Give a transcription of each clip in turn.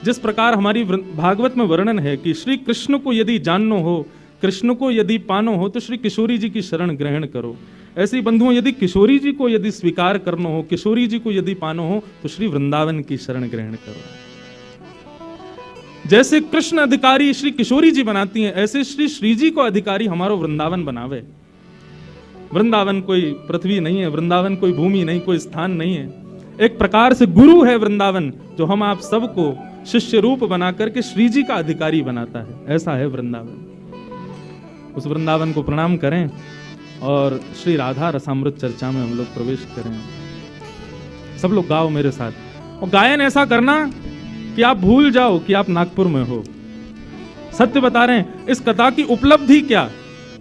जिस प्रकार हमारी भागवत में वर्णन है कि श्री कृष्ण को यदि जाननो हो, कृष्ण को यदि पानो हो तो श्री किशोरी जी की शरण ग्रहण करो। ऐसे बंधुओं, यदि किशोरी जी को यदि स्वीकार करना हो, किशोरी जी को यदि पानो हो तो श्री वृंदावन की शरण ग्रहण करो। जैसे कृष्ण अधिकारी श्री किशोरी जी बनाती हैं, ऐसे श्री जी को अधिकारी हमारो वृंदावन बनावे। वृंदावन कोई पृथ्वी नहीं है, वृंदावन कोई भूमि नहीं, कोई स्थान नहीं है, एक प्रकार से गुरु है वृंदावन, जो हम आप सबको शिष्य रूप बना करके श्री जी का अधिकारी बनाता है। ऐसा है वृंदावन। उस वृंदावन को प्रणाम करें और श्री राधा रसामृत चर्चा में हम लोग प्रवेश करें। सब लोग गाओ मेरे साथ, और गायन ऐसा करना कि आप भूल जाओ कि आप नागपुर में हो। सत्य बता रहे हैं, इस कथा की उपलब्धि क्या,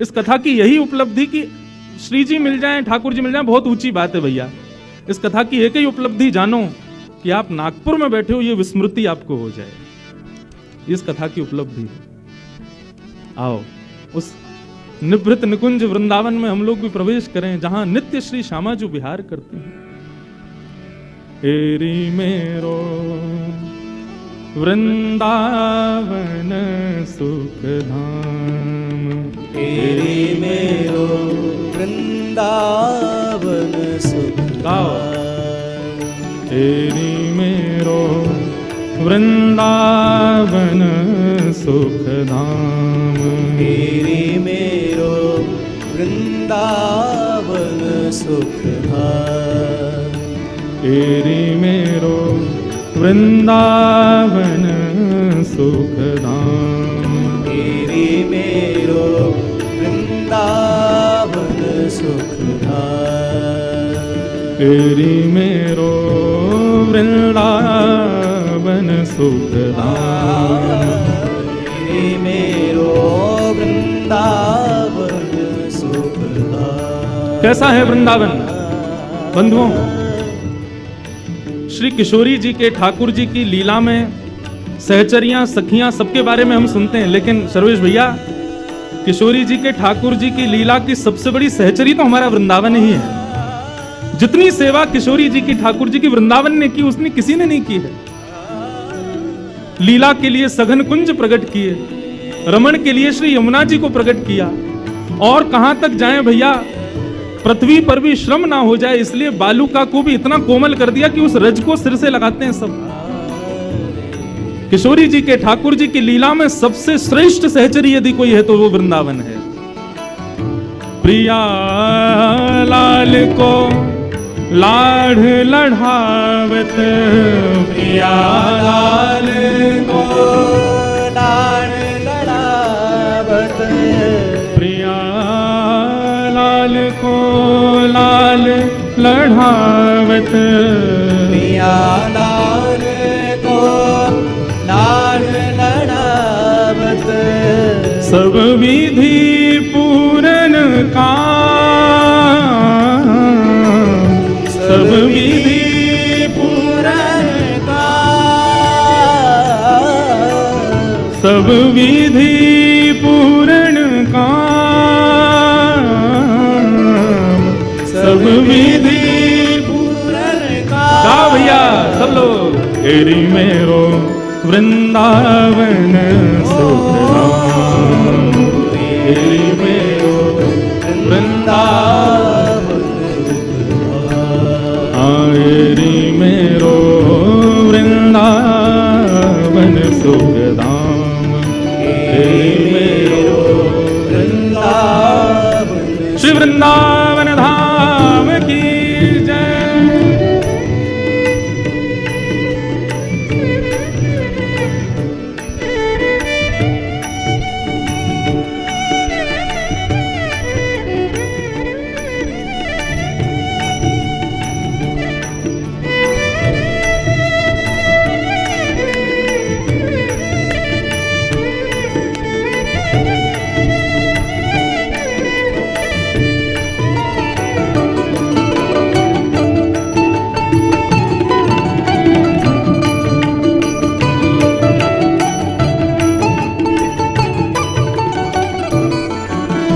इस कथा की यही उपलब्धि कि श्री जी मिल जाएं, ठाकुर जी मिल जाएं, बहुत ऊंची बात है भैया। इस कथा की एक ही उपलब्धि जानो कि आप नागपुर में बैठे हो, ये विस्मृति आपको हो जाए। इस कथा की उपलब्धि है। आओ उस निवृत्त निकुंज वृंदावन में हम लोग भी प्रवेश करें, जहां नित्य श्री श्यामा जी विहार करते हैं। एरी मेरो वृंदावन सुख धाम, एरी मेरो वृंदावन सुख धाम, एरी मेरो वृंदावन सुख धाम, एरी मेरो वृंदावन सुख धाम, एरी मेरो वृंदावन सुख धाम, एरी मेरो वृंदावन सुख धाम, एरी मेरो वृंदावन सुख धाम, एरी मेरो वृंदावन सुख धाम। कैसा है वृंदावन बंधुओं? श्री किशोरी जी के, ठाकुर जी की लीला में सहचरियां, सखियां, सबके बारे में हम सुनते हैं, लेकिन सर्वेश भैया, किशोरी जी के, ठाकुर जी की लीला की सबसे बड़ी सहचरी तो हमारा वृंदावन ही है। जितनी सेवा किशोरी जी की, ठाकुर जी की वृंदावन ने की, उसने किसी ने नहीं की है। लीला के लिए सघन कुंज प्रकट किए, रमण के लिए श्री यमुना जी को प्रकट किया, और कहां तक जाएं भैया, पृथ्वी पर भी श्रम ना हो जाए इसलिए बालूका को भी इतना कोमल कर दिया कि उस रज को सिर से लगाते हैं सब। किशोरी जी के, ठाकुर जी की लीला में सबसे श्रेष्ठ सहचरी यदि कोई है तो वो वृंदावन है। प्रिया लाल को लाढ़ लढ़ावत, प्रिया लाल को लाढ़ लढ़ावत, प्रिया लाल को लाल लढ़ावत, प्रिया लाल को लाढ़ लढ़ावत, सब विधि पूरन काम, सब विधि पूरन काम, सब विधि पूरन काम, सब विधि पूरन काम। गाओ भैया सब लोग। एरी मेरो वृंदावन सुख धाम, एरी मेरो वृंदावन, एरी मेरो वृंदावन सुख धाम, एरी मेरो वृंदावन। श्री वृंदावन धाम की जय।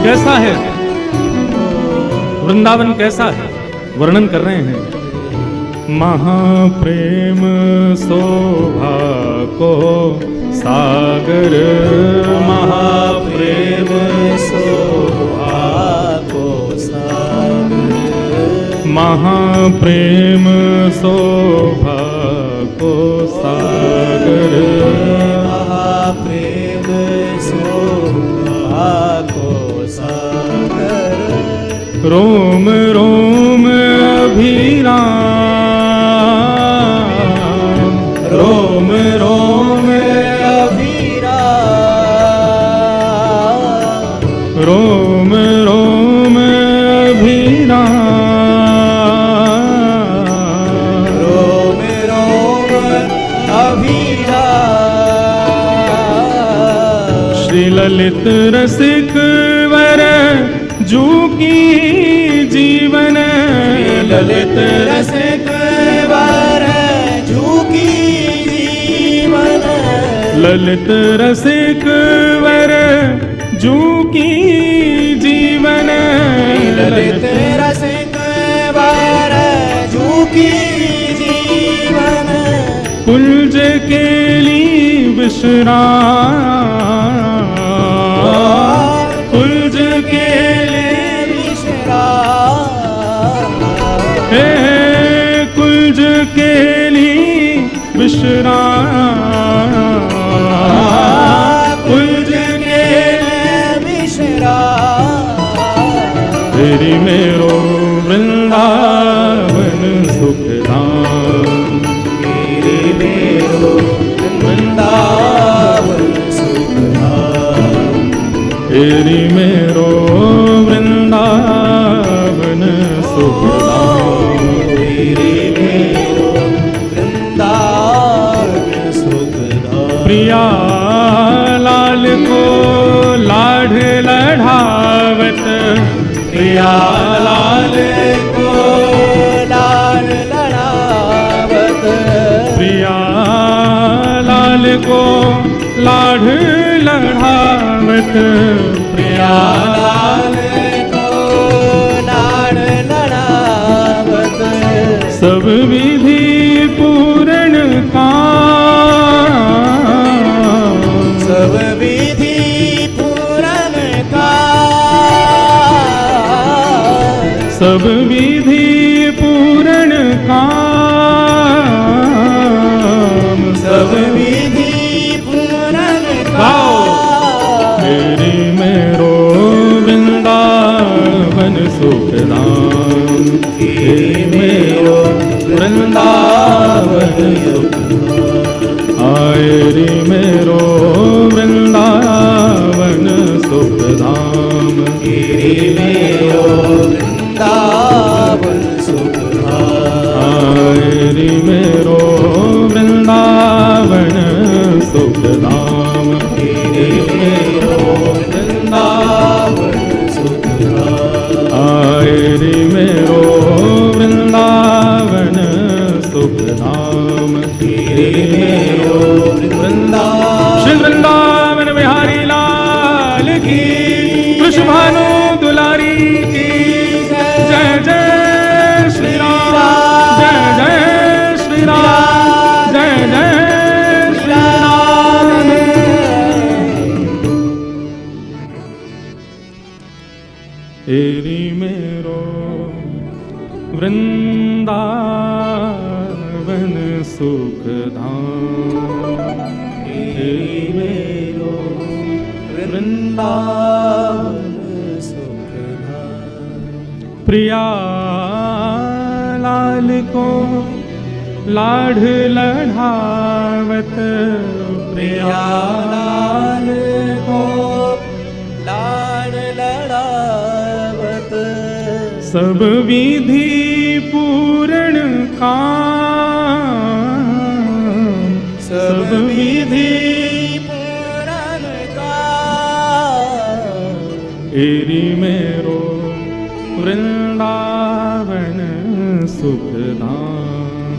कैसा है वृंदावन, कैसा है वर्णन कर रहे हैं। महाप्रेम शोभा को सागर महाप्रेम शोभा को सागर, महाप्रेम शोभा को सागर, महाप्रेम शोभा को सागर, रोम रोम अभिराम, रोम रोम अभिराम, रोम रोम अभिराम, रोम रोम अभिराम, श्री ललित रसिक वर जू की जीवन, ललित रसिक वर झूकी जीवन, ललित रसिक वर जू की जीवन, ललित रसिक वर झूकी जीवन, कुंज केली विश्राम, कुंज केली विश्राम, हे कुंज केली विश्राम, कुंज के विश्राम, तेरी मेरो वृंदावन सुखधाम, तेरे मेरो वृंदावन सुखधाम, तेरी मेरो वृंदावन सुखधाम, तेरे मेरो वृंदावन सुखधाम, प्रिया लाल को लाड लढ़ावत, प्रिया लाल को लाल लड़ावत, प्रिया लाल को लाड लढ़ावत, प्रिया लाल को लाल लड़ावत, सब विधि पूर्ण काम, सब विधि पूरन का, सब विधि पूर्ण काम, सब विधि पूरन का, तेरी मेरो वृंदावन सुखधाम, तेरी मेरो वृंदावन आए रे मेरो वृंदावन सुखधाम, तेरे मेरो वृंदावन सुखधाम, आए रे मेरो वृंदावन सुखधाम, तेरे मेरो वृंदावन सुखधाम, आए रे मेरो वृंदावन सुखधाम, तेरे मेरो वृंदावन, श्री वृंदावन बिहारी लाल की, कृष्ण भानु दुलारी की, जय जय श्री राम, जय जय श्री राम, जय जय श्री राम। तेरी मेरो वृंदावन सुखधाम, तेरे मेरो वृंदावन सुखधाम, प्रिया लाल को लाड लढ़ावत, प्रिया लाल को लाल लड़ावत, सब विधि पूर्ण काम, सब विधि पूरन का, एरी मेरो वृंदावन सुखधाम,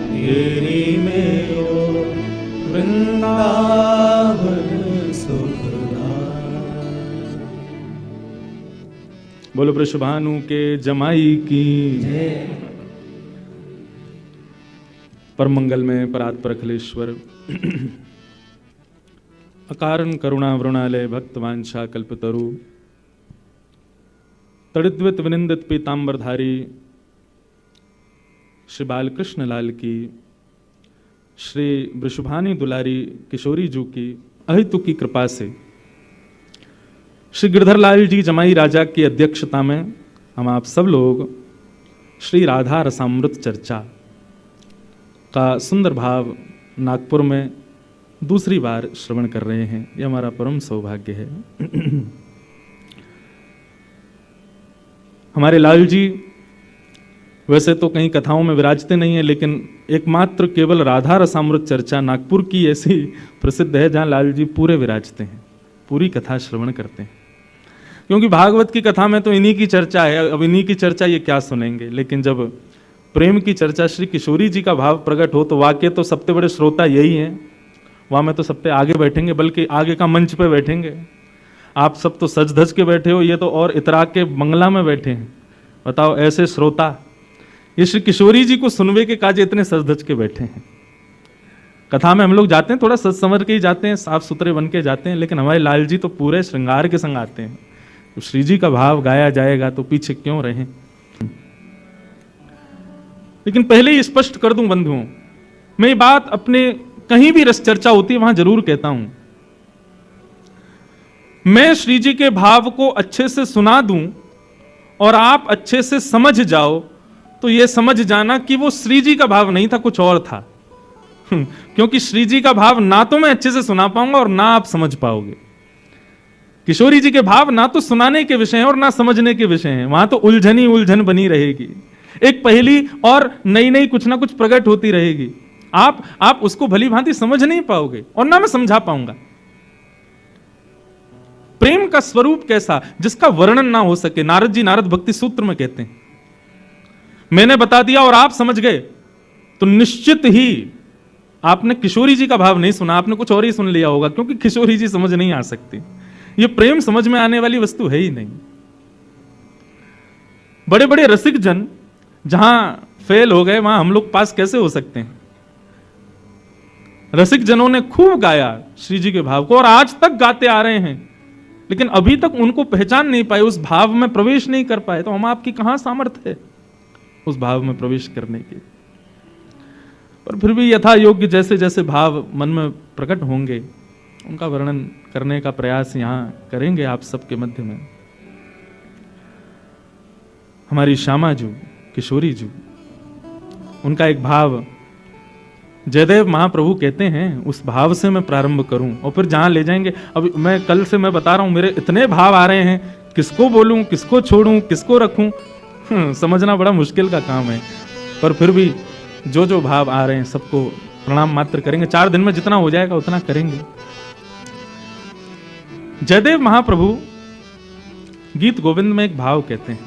तेरी मेरो वृंदावन सुखधाम। बोलो वृषभानु के जमाई की, परम मंगल में परात्पर अखिलेश्वर अकारण करुणा वृणालय भक्तवांछा कल्पतरु तड़िद्वित विनिंदित पीतांबरधारी श्री बालकृष्ण लाल की, श्री वृषभानी दुलारी किशोरी जी की अहितु की कृपा से श्री गिरधर लाल जी जमाई राजा की अध्यक्षता में हम आप सब लोग श्री राधा रसामृत चर्चा का सुंदर भाव नागपुर में दूसरी बार श्रवण कर रहे हैं। यह हमारा परम सौभाग्य है। हमारे लाल जी वैसे तो कहीं कथाओं में विराजते नहीं हैं, लेकिन एकमात्र केवल राधा रसामृत चर्चा नागपुर की ऐसी प्रसिद्ध है जहां लाल जी पूरे विराजते हैं, पूरी कथा श्रवण करते हैं। क्योंकि भागवत की कथा में तो इन्हीं की चर्चा है, अब इन्हीं की चर्चा ये क्या सुनेंगे, लेकिन जब प्रेम की चर्चा श्री किशोरी जी का भाव प्रकट हो तो वाकई तो सबसे बड़े श्रोता यही हैं। वहां में तो सबसे आगे बैठेंगे, बल्कि आगे का मंच पे बैठेंगे। आप सब तो सज धज के बैठे हो, ये तो और इतरा के बंगला में बैठे हैं। बताओ ऐसे श्रोता ये श्री किशोरी जी को सुनवे के काज इतने सज धज के बैठे हैं। कथा में हम लोग जाते हैं थोड़ा सज संवर के ही जाते हैं, साफ सुथरे बन के जाते हैं, लेकिन हमारे लाल जी तो पूरे श्रृंगार के संग आते हैं। तो श्री जी का भाव गाया जाएगा तो पीछे क्यों रहें। लेकिन पहले ही स्पष्ट कर दूं बंधुओं, मैं ये बात अपने कहीं भी रस चर्चा होती है वहां जरूर कहता हूं, मैं श्री जी के भाव को अच्छे से सुना दूं और आप अच्छे से समझ जाओ तो यह समझ जाना कि वो श्री जी का भाव नहीं था, कुछ और था। क्योंकि श्री जी का भाव ना तो मैं अच्छे से सुना पाऊंगा और ना आप समझ पाओगे। किशोरी जी के भाव ना तो सुनाने के विषय हैं और ना समझने के विषय हैं, वहां तो उलझन ही उलझन बनी रहेगी, एक पहेली और नई नई कुछ ना कुछ प्रकट होती रहेगी। आप उसको भली भांति समझ नहीं पाओगे और ना मैं समझा पाऊंगा। प्रेम का स्वरूप कैसा जिसका वर्णन ना हो सके। नारद जी नारद भक्ति सूत्र में कहते हैं, मैंने बता दिया और आप समझ गए तो निश्चित ही आपने किशोरी जी का भाव नहीं सुना, आपने कुछ और ही सुन लिया होगा, क्योंकि किशोरी जी समझ नहीं आ सकती। ये प्रेम समझ में आने वाली वस्तु है ही नहीं। बड़े बड़े रसिक जन जहां फेल हो गए वहां हम लोग पास कैसे हो सकते हैं। रसिक जनों ने खूब गाया श्री जी के भाव को और आज तक गाते आ रहे हैं, लेकिन अभी तक उनको पहचान नहीं पाए, उस भाव में प्रवेश नहीं कर पाए। तो हम आपकी कहां सामर्थ्य है उस भाव में प्रवेश करने की। पर फिर भी यथा योग्य जैसे जैसे भाव मन में प्रकट होंगे उनका वर्णन करने का प्रयास यहां करेंगे आप सबके मध्य में। हमारी श्यामा जी किशोरी जी, उनका एक भाव जयदेव महाप्रभु कहते हैं उस भाव से मैं प्रारंभ करूं और फिर जहां ले जाएंगे। अब मैं कल से मैं बता रहा हूं मेरे इतने भाव आ रहे हैं, किसको बोलूं, किसको छोड़ूं, किसको रखूं, समझना बड़ा मुश्किल का काम है। पर फिर भी जो जो भाव आ रहे हैं सबको प्रणाम मात्र करेंगे। 4 दिन में जितना हो जाएगा उतना करेंगे। जयदेव महाप्रभु गीत गोविंद में एक भाव कहते हैं,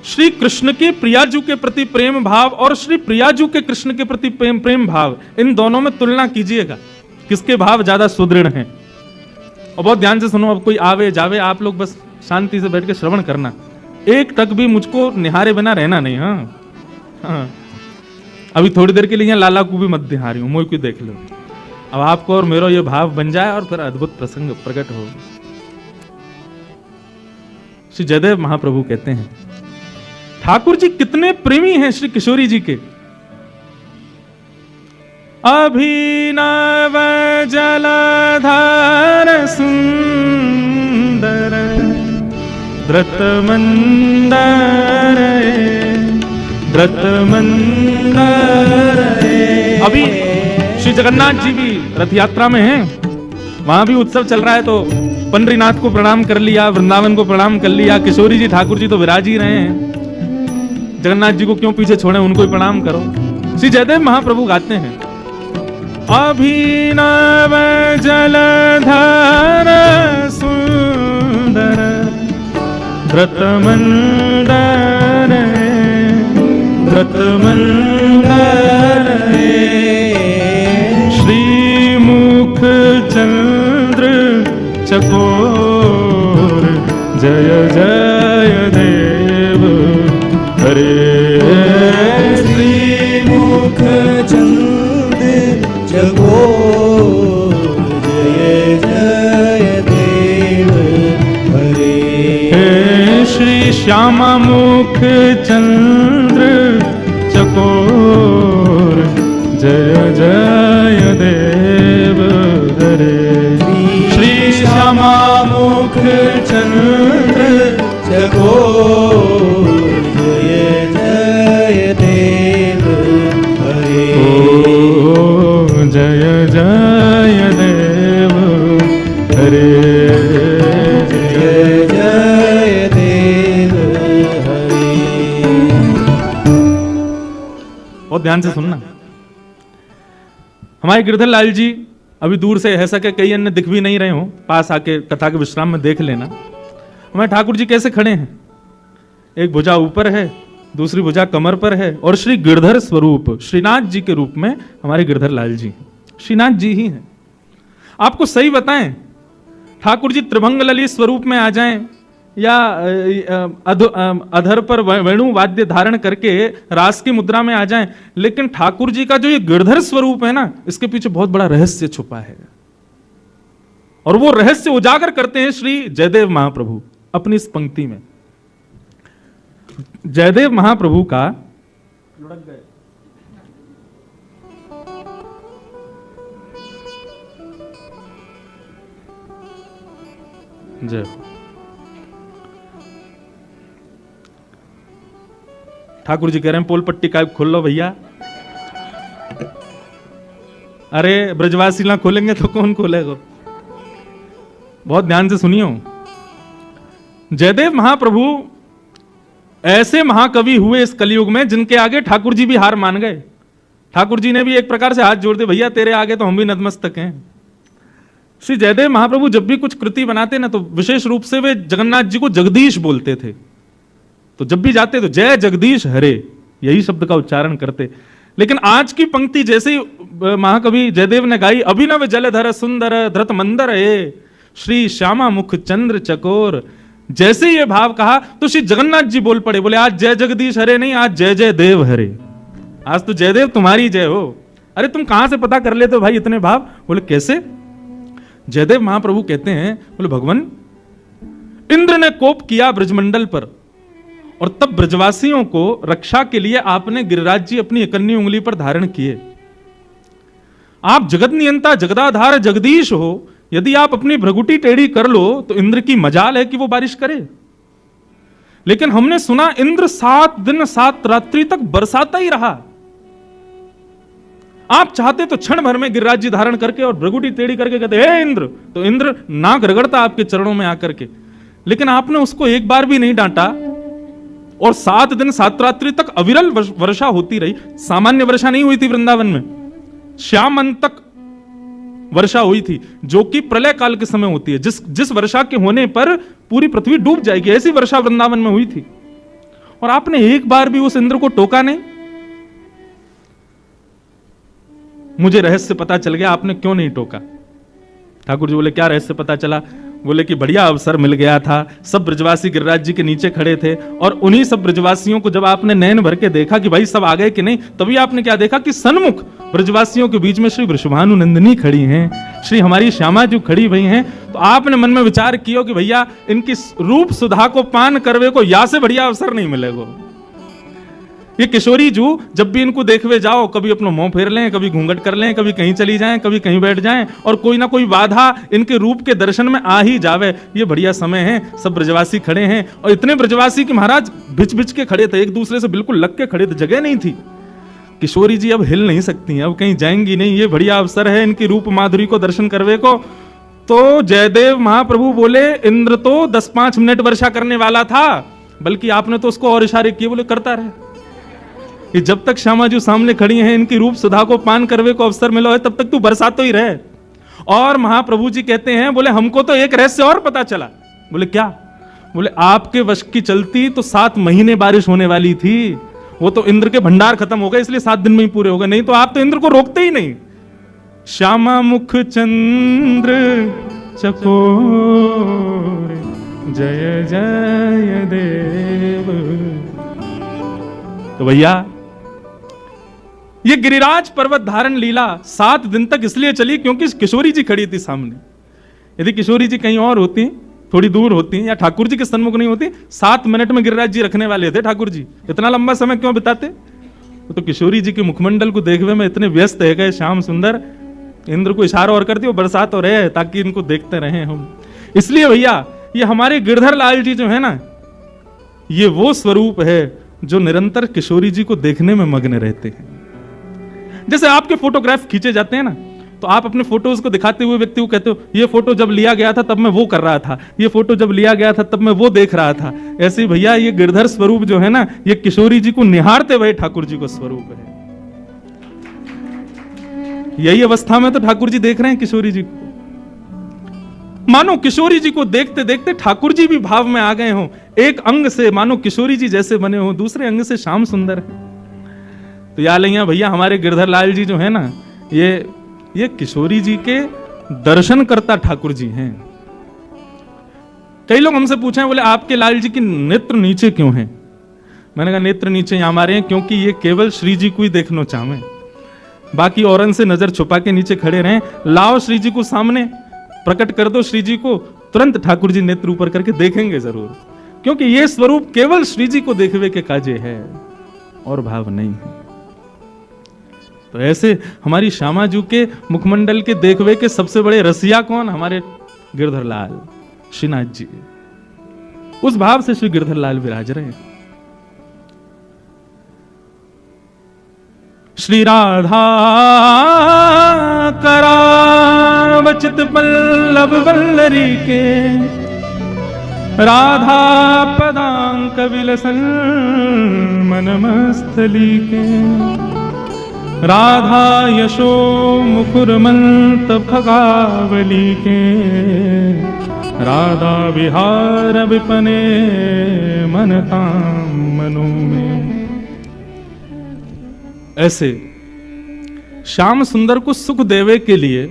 श्री कृष्ण के प्रियाजू के प्रति प्रेम भाव और श्री प्रियाजू के कृष्ण के प्रति प्रेम भाव, इन दोनों में तुलना कीजिएगा किसके भाव ज्यादा सुदृढ़ हैं। और बहुत ध्यान से सुनो, अब कोई आवे जावे, आप लोग बस शांति से बैठ के श्रवण करना, एक तक भी मुझको निहारे बिना रहना नहीं। हाँ, अभी थोड़ी देर के लिए लाला को भी मत निहारी हूं, मोई को देख लो। अब आपको और मेरा ये भाव बन जाए और फिर अद्भुत प्रसंग प्रकट हो। श्री जयदेव महाप्रभु कहते हैं, ठाकुर जी कितने प्रेमी हैं श्री किशोरी जी के। अभिनव जलधार सुंदर द्रत मंदर। अभी श्री जगन्नाथ जी भी रथ यात्रा में हैं, वहां भी उत्सव चल रहा है, तो पंडरीनाथ को प्रणाम कर लिया, वृंदावन को प्रणाम कर लिया, किशोरी जी ठाकुर जी तो विराज ही रहे हैं। जगन्नाथ जी को क्यों पीछे छोड़े, उनको ही प्रणाम करो। श्री जयदेव महाप्रभु गाते हैं, अभिनव जलधार सुंदर व्रत मंदर श्रीमुख चंद्र चकोर जय जय देव हरे। श्रीमुख चंद्र चकोर श्यामा मुख चंद्र चकोर, जय जय देव हरे। श्री श्यामा मुख चंद्र चकोर, जय जय देव हरे। ओ जय जय देव हरे, जय जय देव हरे। बहुत ध्यान से सुनना। हमारे गिरधर लाल जी अभी दूर से ऐसा कि कई अन्य दिख भी नहीं रहे हो, पास आके कथा के विश्राम में देख लेना। हमारे ठाकुर जी कैसे खड़े हैं, एक भुजा ऊपर है, दूसरी भुजा कमर पर है, और श्री गिरधर स्वरूप श्रीनाथ जी के रूप में हमारे गिरधर लाल जी श्रीनाथ जी ही हैं। आपको सही बताएं, ठाकुर जी त्रिभंग ललित स्वरूप में आ जाएं या अधर पर वेणु वाद्य धारण करके रास की मुद्रा में आ जाएं, लेकिन ठाकुर जी का जो ये गिरधर स्वरूप है ना, इसके पीछे बहुत बड़ा रहस्य छुपा है, और वो रहस्य उजागर करते हैं श्री जयदेव महाप्रभु अपनी इस पंक्ति में। जयदेव महाप्रभु का लुढ़क गए जय। ठाकुर जी कह रहे हैं पोल पट्टी का खोल लो भैया। अरे ब्रजवासी ना खोलेंगे तो कौन खोलेगा? बहुत ध्यान से सुनियो। जयदेव महाप्रभु ऐसे महाकवि हुए इस कलयुग में जिनके आगे ठाकुर जी भी हार मान गए। ठाकुर जी ने भी एक प्रकार से हाथ जोड़ दिए, भैया तेरे आगे तो हम भी नतमस्तक हैं। श्री जयदेव महाप्रभु जब भी कुछ कृति बनाते ना, तो विशेष रूप से वे जगन्नाथ जी को जगदीश बोलते थे। तो जब भी जाते तो जय जगदीश हरे, यही शब्द का उच्चारण करते। लेकिन आज की पंक्ति जैसे ही महाकवि जयदेव ने गाई, अभिनव जलधर सुंदर धृत मंदर ए, श्री श्यामा मुख चंद्र चकोर, जैसे ये भाव कहा तो श्री जगन्नाथ जी बोल पड़े, बोले आज जय जगदीश हरे नहीं, आज जय जय देव हरे। आज तो जयदेव तुम्हारी जय हो। अरे तुम कहां से पता कर लेते हो भाई इतने भाव? बोले कैसे? जयदेव महाप्रभु कहते हैं, बोले भगवान इंद्र ने कोप किया ब्रजमंडल पर, और तब ब्रजवासियों को रक्षा के लिए आपने गिरिराज जी अपनी इकन्नी उंगली पर धारण किए। आप जगत नियंता जगदाधार जगदीश हो, यदि आप अपनी भ्रगुटी टेढ़ी कर लो तो इंद्र की मजाल है कि वो बारिश करे। लेकिन हमने सुना इंद्र 7 दिन 7 रात्रि तक बरसाता ही रहा। आप चाहते तो क्षण भर में गिरिराज जी धारण करके और भ्रगुटी टेढ़ी करके कहते हे इंद्र, तो इंद्र नाक रगड़ता आपके चरणों में आकर के। लेकिन आपने उसको एक बार भी नहीं डांटा, और 7 दिन 7 रात्रि तक अविरल वर्षा होती रही। सामान्य वर्षा नहीं हुई थी वृंदावन में, श्याम तक वर्षा हुई थी, जो कि प्रलय काल के समय होती है। जिस वर्षा के होने पर पूरी पृथ्वी डूब जाएगी, ऐसी वर्षा वृंदावन में हुई थी। और आपने एक बार भी उस इंद्र को टोका नहीं। मुझे रहस्य पता चल गया, आपने क्यों नहीं टोका। ठाकुर जी बोले क्या रहस्य पता चला? बोले कि बढ़िया अवसर मिल गया था, सब ब्रजवासी गिरिराज जी के नीचे खड़े थे, और उन्हीं सब ब्रजवासियों को जब आपने नैन भर के देखा कि भाई सब आ गए कि नहीं, तभी आपने क्या देखा कि सन्मुख ब्रजवासियों के बीच में श्री वृषभानु नंदिनी खड़ी हैं, श्री हमारी श्यामा जी खड़ी हुई हैं। तो आपने मन में विचार किया कि भैया इनकी रूप सुधा को पान करवे को या से बढ़िया अवसर नहीं मिलेगा। ये किशोरी जू जब भी इनको देखवे जाओ, कभी अपना मुंह फेर लें, कभी घूंघट कर लें, कभी कहीं चली जाएं, कभी कहीं बैठ जाएं, और कोई ना कोई बाधा इनके रूप के दर्शन में आ ही जावे। ये बढ़िया समय है, सब ब्रजवासी खड़े हैं, और इतने ब्रजवासी कि महाराज बिच बिच के खड़े थे, एक दूसरे से बिल्कुल लग के खड़े थे, जगह नहीं थी। किशोरी जी अब हिल नहीं सकती हैं, अब कहीं जाएंगी नहीं, ये बढ़िया अवसर है इनकी रूप माधुरी को दर्शन करवे को। तो जयदेव महाप्रभु बोले इंद्र तो 10-5 मिनट वर्षा करने वाला था, बल्कि आपने तो उसको और इशारे किए, बोले करता रहे। कि जब तक श्यामा जी सामने खड़ी हैं, इनकी रूप सुधा को पान करवे को अवसर मिला है, तब तक तू बरसातो ही रहे। और महाप्रभु जी कहते हैं, बोले हमको तो एक रहस्य और पता चला। बोले क्या? बोले आपके वश की चलती तो 7 महीने बारिश होने वाली थी, वो तो इंद्र के भंडार खत्म हो गए, इसलिए 7 दिन में ही पूरे हो गए, नहीं तो आप तो इंद्र को रोकते ही नहीं। श्यामा मुख चंद्र चकोर, जय जय देव। तो भैया ये गिरिराज पर्वत धारण लीला 7 दिन तक इसलिए चली क्योंकि किशोरी जी खड़ी थी सामने। यदि किशोरी जी कहीं और होती थोड़ी दूर होती या ठाकुर जी के सन्मुख नहीं होती, 7 मिनट में गिरिराज जी रखने वाले थे ठाकुर जी। इतना लंबा समय क्यों बिताते? तो किशोरी जी के मुखमंडल को देखने में इतने व्यस्त है गए श्याम सुंदर, इंद्र को इशारा और कर दियो बरसात हो रहे ताकि इनको देखते रहे हम। इसलिए भैया ये हमारे गिरधर लाल जी जो है ना, ये वो स्वरूप है जो निरंतर किशोरी जी को देखने में मग्न रहते हैं। जैसे आपके फोटोग्राफ खींचे जाते हैं ना, तो आप अपने फोटोज को दिखाते हुए व्यक्ति को कहते हो ये फोटो जब लिया गया था तब मैं वो कर रहा था, ये फोटो जब लिया गया था तब मैं वो देख रहा था। ऐसे भैया ये गिरधर स्वरूप जो है ना, ये किशोरी जी को निहारते हुए ठाकुर जी को स्वरूप है। यही अवस्था में तो ठाकुर जी देख रहे हैं किशोरी जी को। मानो किशोरी जी को देखते देखते ठाकुर जी भी भाव में आ गए हों। एक अंग से मानो किशोरी जी जैसे बने हो, दूसरे अंग से श्याम सुंदर है। तो या लिया भैया हमारे गिरधर लाल जी जो है ना, ये किशोरी जी के दर्शन करता ठाकुर जी हैं। कई लोग हमसे पूछे, बोले आपके लाल जी की नेत्र नीचे क्यों हैं? मैंने कहा नेत्र नीचे यहां हमारे हैं क्योंकि ये केवल श्री जी को ही देखना चाहे, बाकी औरन से नजर छुपा के नीचे खड़े रहें। लाओ श्री जी को सामने, प्रकट कर दो श्री जी को, तुरंत ठाकुर जी नेत्र ऊपर करके देखेंगे जरूर, क्योंकि ये स्वरूप केवल श्री जी को देखवे के काजे है और भाव नहीं है। तो ऐसे हमारी श्यामाजू के मुखमंडल के देखवे के सबसे बड़े रसिया कौन? हमारे गिरधर लाल श्रीनाथ जी। उस भाव से श्री गिरधर लाल विराज रहे हैं। श्री राधा करावचित पल्लव वल्लरी के, राधा पदांक विलसन मनमस्थली के, राधा यशो मुकुरमंत खगावली के, राधा विहार विपने मनताम मनो में। ऐसे श्याम सुंदर को सुख देवे के लिए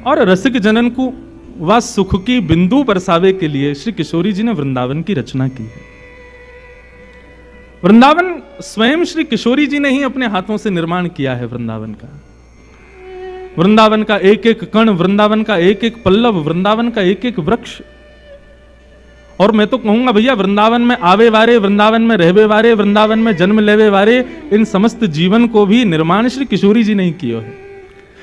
और रसिक जनन को वह सुख की बिंदु बरसावे के लिए श्री किशोरी जी ने वृंदावन की रचना की है। वृंदावन स्वयं श्री किशोरी जी ने ही अपने हाथों से निर्माण किया है। वृंदावन का एक एक कण, वृंदावन का एक एक पल्लव, वृंदावन का एक एक वृक्ष। और मैं तो कहूंगा भैया वृंदावन में आवे वारे, वृंदावन में रहवे वारे, वृंदावन में जन्म लेवे वारे, इन समस्त जीवन को भी निर्माण श्री किशोरी जी ने ही किया है।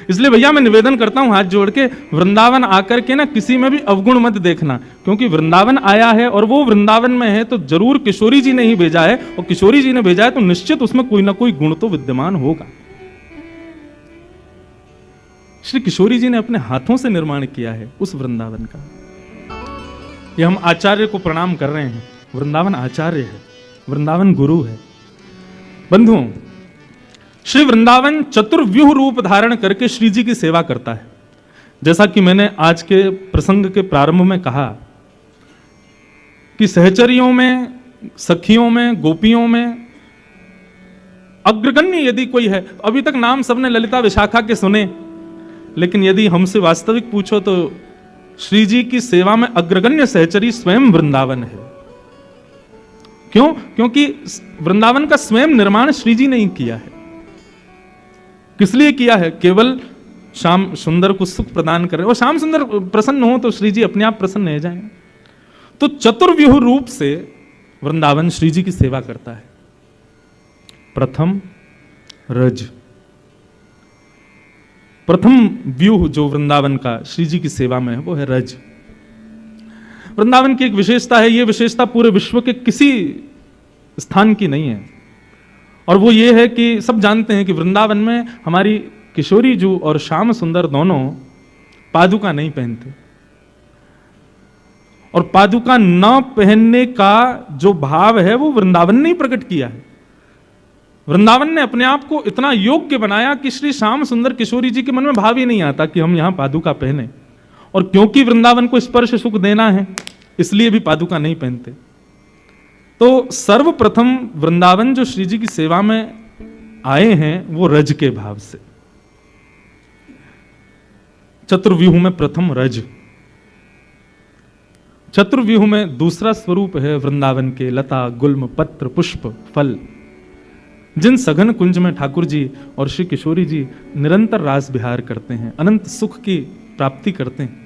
इसलिए भैया मैं निवेदन करता हूं हाथ जोड़ के, वृंदावन आकर के ना किसी में भी अवगुण मत देखना, क्योंकि वृंदावन आया है और वो वृंदावन में है तो जरूर किशोरी जी ने ही भेजा है, और किशोरी जी ने भेजा है तो निश्चित उसमें कोई ना कोई गुण तो विद्यमान होगा। श्री किशोरी जी ने अपने हाथों से निर्माण किया है उस वृंदावन का। ये हम आचार्य को प्रणाम कर रहे हैं। वृंदावन आचार्य है, वृंदावन गुरु है। बंधुओं, श्री वृंदावन चतुर्व्यूह रूप धारण करके श्री जी की सेवा करता है। जैसा कि मैंने आज के प्रसंग के प्रारंभ में कहा कि सहचरियों में, सखियों में, गोपियों में अग्रगण्य यदि कोई है, अभी तक नाम सबने ललिता विशाखा के सुने, लेकिन यदि हमसे वास्तविक पूछो तो श्री जी की सेवा में अग्रगण्य सहचरी स्वयं वृंदावन है। क्यों? क्योंकि वृंदावन का स्वयं निर्माण श्री जी ने ही किया है। किस लिए किया है? केवल श्याम सुंदर को सुख प्रदान करें, और श्याम सुंदर प्रसन्न हो तो श्री जी अपने आप प्रसन्न हो जाएंगे। तो चतुर्व्यूह रूप से वृंदावन श्री जी की सेवा करता है। प्रथम रज, प्रथम व्यूह जो वृंदावन का श्री जी की सेवा में है वो है रज। वृंदावन की एक विशेषता है, ये विशेषता पूरे विश्व के किसी स्थान की नहीं है, और वो ये है कि सब जानते हैं कि वृंदावन में हमारी किशोरी जी और श्याम सुंदर दोनों पादुका नहीं पहनते, और पादुका न पहनने का जो भाव है वो वृंदावन ने ही प्रकट किया है। वृंदावन ने अपने आप को इतना योग्य बनाया कि श्री श्याम सुंदर किशोरी जी के मन में भाव ही नहीं आता कि हम यहां पादुका पहने, और क्योंकि वृंदावन को स्पर्श सुख देना है इसलिए भी पादुका नहीं पहनते। तो सर्वप्रथम वृंदावन जो श्री जी की सेवा में आए हैं वो रज के भाव से। चतुर्व्यूह में प्रथम रज, चतुर्व्यूह में दूसरा स्वरूप है वृंदावन के लता, गुल्म, पत्र, पुष्प, फल, जिन सघन कुंज में ठाकुर जी और श्री किशोरी जी निरंतर रास विहार करते हैं, अनंत सुख की प्राप्ति करते हैं।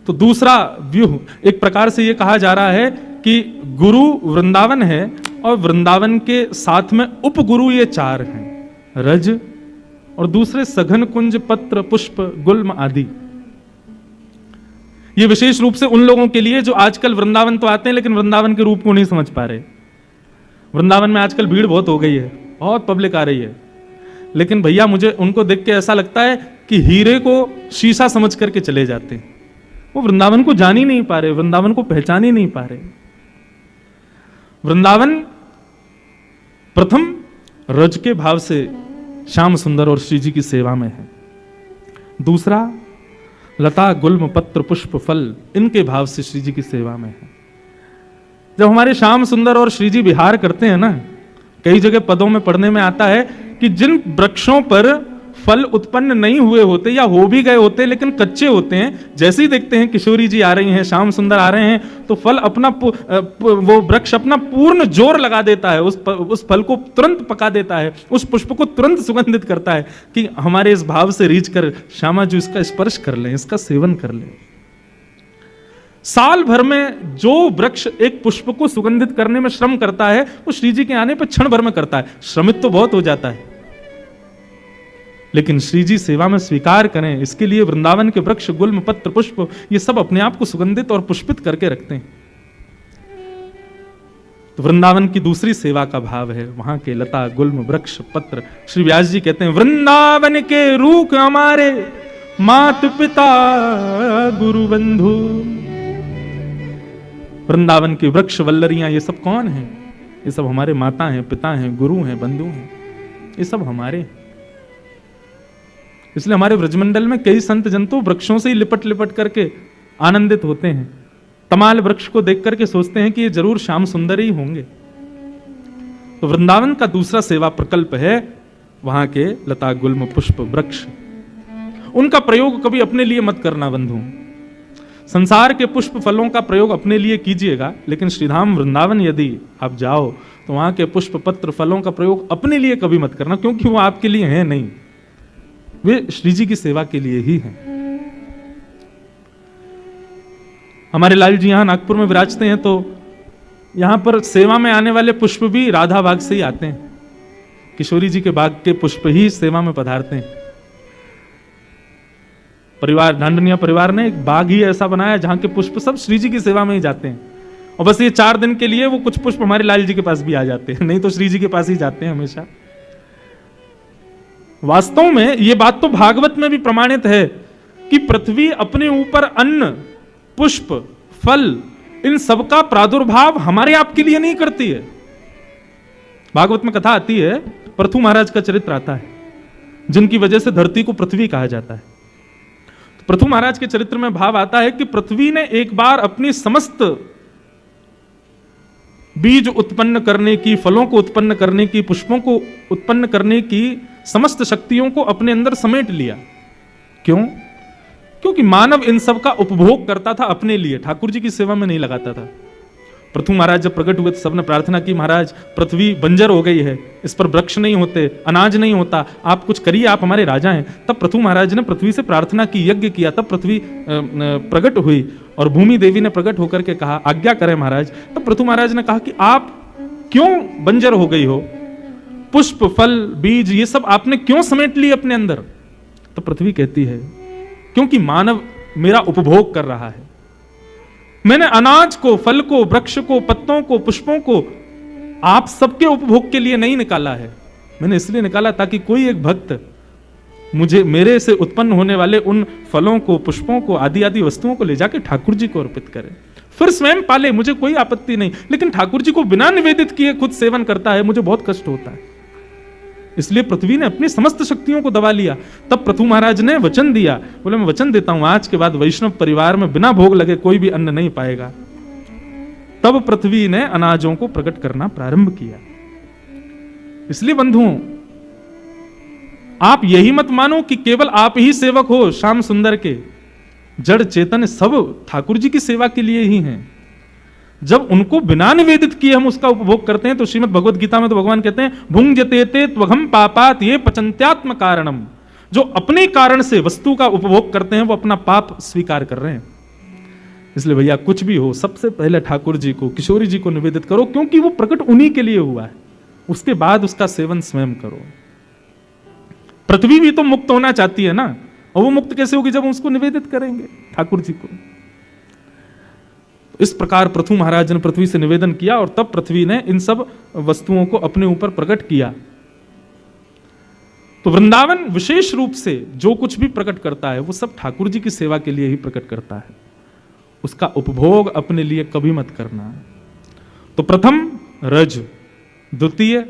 तो दूसरा व्यूह एक प्रकार से ये कहा जा रहा है कि गुरु वृंदावन है और वृंदावन के साथ में उपगुरु ये 4 हैं, रज और दूसरे सघन कुंज पत्र पुष्प गुल्म आदि। ये विशेष रूप से उन लोगों के लिए जो आजकल वृंदावन तो आते हैं लेकिन वृंदावन के रूप को नहीं समझ पा रहे। वृंदावन में आजकल भीड़ बहुत हो गई है, बहुत पब्लिक आ रही है, लेकिन भैया मुझे उनको देख के ऐसा लगता है कि हीरे को शीशा समझ करके चले जाते हैं। वो वृंदावन को जान ही नहीं पा रहे, वृंदावन को पहचान ही नहीं पा रहे। वृंदावन प्रथम रज के भाव से श्याम सुंदर और श्री जी की सेवा में है, दूसरा लता गुल्म पत्र पुष्प फल इनके भाव से श्री जी की सेवा में है। जब हमारे श्याम सुंदर और श्री जी विहार करते हैं ना, कई जगह पदों में पढ़ने में आता है कि जिन वृक्षों पर फल उत्पन्न नहीं हुए होते या हो भी गए होते लेकिन कच्चे होते हैं, जैसे ही देखते हैं किशोरी जी आ रही हैं, श्याम सुंदर आ रहे हैं, तो फल अपना वो वृक्ष अपना पूर्ण जोर लगा देता है, उस फल को तुरंत पका देता है, उस पुष्प को तुरंत सुगंधित करता है कि हमारे इस भाव से रीझ कर श्यामा जी इसका स्पर्श कर लें, इसका सेवन कर लें। साल भर में जो वृक्ष एक पुष्प को सुगंधित करने में श्रम करता है वो श्री जी के आने पर क्षण भर में करता है। श्रमित तो बहुत हो जाता है, लेकिन श्री जी सेवा में स्वीकार करें, इसके लिए वृंदावन के वृक्ष गुल्म पत्र पुष्प ये सब अपने आप को सुगंधित और पुष्पित करके रखते हैं। तो वृंदावन की दूसरी सेवा का भाव है वहां के लता गुल्म वृक्ष पत्र। श्री व्यास जी कहते हैं वृंदावन के रूख हमारे मात पिता गुरु बंधु। वृंदावन की वृक्ष वल्लरियां ये सब कौन हैं? ये सब हमारे माता हैं, पिता हैं, गुरु हैं, बंधु हैं, ये सब हमारे। इसलिए हमारे ब्रजमंडल में कई संत जन तो वृक्षों से ही लिपट लिपट करके आनंदित होते हैं। तमाल वृक्ष को देख करके सोचते हैं कि ये जरूर श्याम सुंदर ही होंगे। तो वृंदावन का दूसरा सेवा प्रकल्प है वहां के लता गुल्म पुष्प वृक्ष। उनका प्रयोग कभी अपने लिए मत करना बंधु। संसार के पुष्प फलों का प्रयोग अपने लिए कीजिएगा, लेकिन श्रीधाम वृंदावन यदि आप जाओ तो वहां के पुष्प पत्र फलों का प्रयोग अपने लिए कभी मत करना, क्योंकि वो आपके लिए हैं नहीं, वे श्री जी की सेवा के लिए ही हैं। हमारे लाल जी यहां नागपुर में विराजते हैं, तो यहां पर सेवा में आने वाले पुष्प भी राधा बाग से ही आते हैं। किशोरी जी के बाग के पुष्प ही सेवा में पधारते हैं। परिवार ढांडनिया परिवार ने एक बाग ही ऐसा बनाया जहां के पुष्प सब श्री जी की सेवा में ही जाते हैं, और बस ये 4 दिन के लिए वो कुछ पुष्प हमारे लाल जी के पास भी आ जाते हैं, नहीं तो श्री जी के पास ही जाते हैं हमेशा। वास्तव में ये बात तो भागवत में भी प्रमाणित है कि पृथ्वी अपने ऊपर अन्न पुष्प फल इन सबका प्रादुर्भाव हमारे आपके लिए नहीं करती है। भागवत में कथा आती है, पृथु महाराज का चरित्र आता है, जिनकी वजह से धरती को पृथ्वी कहा जाता है। तो पृथु महाराज के चरित्र में भाव आता है कि पृथ्वी ने एक बार अपनी समस्त बीज उत्पन्न करने की, फलों को उत्पन्न करने की, पुष्पों को उत्पन्न करने की समस्त शक्तियों को अपने अंदर समेट लिया। क्यों? क्योंकि मानव इन सब का उपभोग करता था अपने लिए, ठाकुर जी की सेवा में नहीं लगाता था। पृथु महाराज जब प्रकट हुए तो सबने प्रार्थना की, महाराज पृथ्वी बंजर हो गई है, इस पर वृक्ष नहीं होते, अनाज नहीं होता, आप कुछ करिए, आप हमारे राजा हैं। तब पृथु महाराज ने पृथ्वी से प्रार्थना की, यज्ञ किया, तब पृथ्वी प्रकट हुई और भूमि देवी ने प्रकट होकर के कहा आज्ञा करें महाराज। तब पृथु महाराज ने कहा कि आप क्यों बंजर हो गई हो, पुष्प फल बीज ये सब आपने क्यों समेट ली अपने अंदर? तो पृथ्वी कहती है क्योंकि मानव मेरा उपभोग कर रहा है। मैंने अनाज को, फल को, वृक्ष को, पत्तों को, पुष्पों को आप सबके उपभोग के लिए नहीं निकाला है, मैंने इसलिए निकाला ताकि कोई एक भक्त मुझे मेरे से उत्पन्न होने वाले उन फलों को, पुष्पों को, आदि आदि वस्तुओं को ले जाके ठाकुर जी को अर्पित करे, फिर स्वयं पाले, मुझे कोई आपत्ति नहीं। लेकिन ठाकुर जी को बिना निवेदित किए खुद सेवन करता है, मुझे बहुत कष्ट होता है। इसलिए पृथ्वी ने अपनी समस्त शक्तियों को दबा लिया। तब पृथु महाराज ने वचन दिया, बोले मैं वचन देता हूं आज के बाद वैष्णव परिवार में बिना भोग लगे कोई भी अन्न नहीं पाएगा। तब पृथ्वी ने अनाजों को प्रकट करना प्रारंभ किया। इसलिए बंधुओं, आप यही मत मानो कि केवल आप ही सेवक हो श्याम सुंदर के, जड़ चेतन सब ठाकुर जी की सेवा के लिए ही हैं। जब उनको बिना निवेदित किए हम उसका उपभोग करते हैं, तो श्रीमद् भगवत गीता में तो भगवान कहते हैं भुंजते ते त्वघम पापात ये पचंत्यात्म कारणम। जो अपने कारण से वस्तु का उपभोग करते हैं वो अपना पाप स्वीकार कर रहे हैं। इसलिए भैया कुछ भी हो सबसे पहले ठाकुर जी को, किशोरी जी को निवेदित करो, क्योंकि वो प्रकट उन्हीं के लिए हुआ है। उसके बाद उसका सेवन स्वयं करो। पृथ्वी भी तो मुक्त होना चाहती है ना, और वो मुक्त कैसे होगी जब हम उसको निवेदित करेंगे ठाकुर जी को। इस प्रकार पृथु महाराज ने पृथ्वी से निवेदन किया और तब पृथ्वी ने इन सब वस्तुओं को अपने ऊपर प्रकट किया। तो वृंदावन विशेष रूप से जो कुछ भी प्रकट करता है वो सब ठाकुर जी की सेवा के लिए ही प्रकट करता है। उसका उपभोग अपने लिए कभी मत करना। तो प्रथम रज, द्वितीय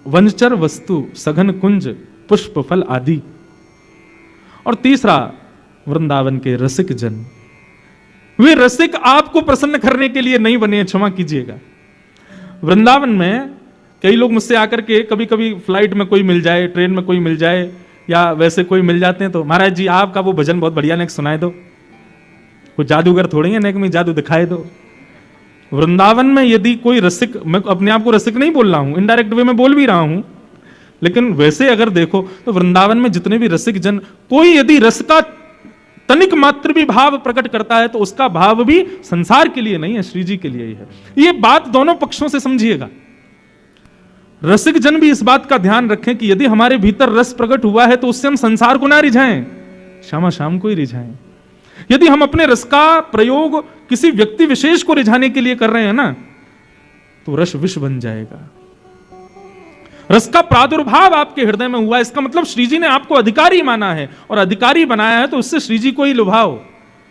वनचर वस्तु, सघन कुंज, पुष्प फल आदि, और तीसरा वृंदावन के रसिक जन। वे रसिक आपको प्रसन्न करने के लिए नहीं बने, क्षमा कीजिएगा। वृंदावन में कई लोग मुझसे आकर के, कभी कभी फ्लाइट में कोई मिल जाए, ट्रेन में कोई मिल जाए, या वैसे कोई मिल जाते हैं, तो महाराज जी आपका वो भजन बहुत बढ़िया, नेक सुनाए दो। कोई जादूगर थोड़ी है, नेक में जादू दिखाए दो। वृंदावन में यदि कोई रसिक, मैं अपने आप को रसिक नहीं बोल रहा हूं, इनडायरेक्ट वे में बोल भी रहा हूं, लेकिन वैसे अगर देखो तो वृंदावन में जितने भी रसिक जन, कोई यदि रस का तनिक मात्र भी भाव प्रकट करता है तो उसका भाव भी संसार के लिए नहीं है, श्री जी के लिए ही है। ये बात दोनों पक्षों से समझिएगा। रसिक जन भी इस बात का ध्यान रखें कि यदि हमारे भीतर रस प्रकट हुआ है तो उससे हम संसार को ना रिझाएं, श्यामा शाम को ही रिझाएं। यदि हम अपने रस का प्रयोग किसी व्यक्ति विशेष को रिझाने के लिए कर रहे हैं ना, तो रस विष बन जाएगा। रस का प्रादुर्भाव आपके हृदय में हुआ, इसका मतलब श्री जी ने आपको अधिकारी माना है, और अधिकारी बनाया है तो उससे श्री जी को ही लुभाओ।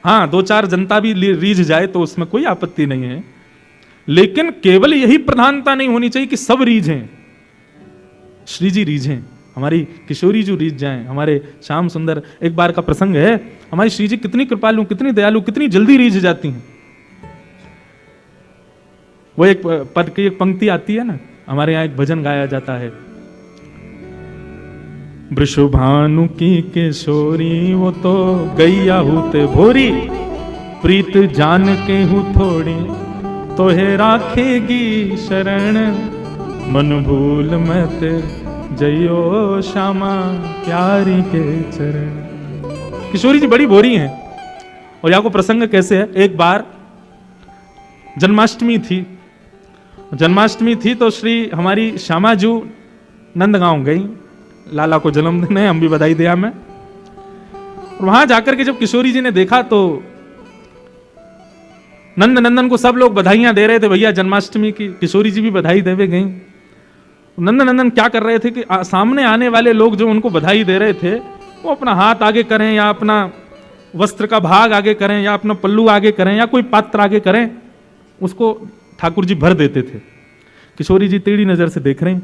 हां, दो चार जनता भी रीझ जाए तो उसमें कोई आपत्ति नहीं है, लेकिन केवल यही प्रधानता नहीं होनी चाहिए कि सब रीझें, श्री जी रीझें, हमारी किशोरी जी रीझ जाएं, हमारे श्याम सुंदर। एक बार का प्रसंग है, हमारी श्री जी कितनी कृपालु, कितनी दयालु, कितनी जल्दी रीझ जाती हैं। वो एक पद की एक पंक्ति आती है ना, हमारे यहां एक भजन गाया जाता है, वृषभानु की किशोरी वो तो गैया हूते भोरी, प्रीत जान के हूँ थोड़ी, तो है राखेगी शरण, मन भूल मत जयो श्यामा प्यारी के चरण। किशोरी जी बड़ी भोरी हैं। और यहाँ को प्रसंग कैसे है, एक बार जन्माष्टमी थी तो श्री हमारी श्यामा जू नंदगांव गई, लाला को जन्मदिन है, हम भी बधाई दिया में। और वहां जाकर के जब किशोरी जी ने देखा तो नंद नंदन को सब लोग बधाइयां दे रहे थे, भैया जन्माष्टमी की, किशोरी जी भी बधाई देवे गई। नंद नंदन क्या कर रहे थे कि सामने आने वाले लोग जो उनको बधाई दे रहे थे वो अपना हाथ आगे करें, या अपना वस्त्र का भाग आगे करें, या अपना पल्लू आगे करें, या कोई पात्र आगे करें, उसको ठाकुर जी भर देते थे। किशोरी जी टेढ़ी नजर से देख रही,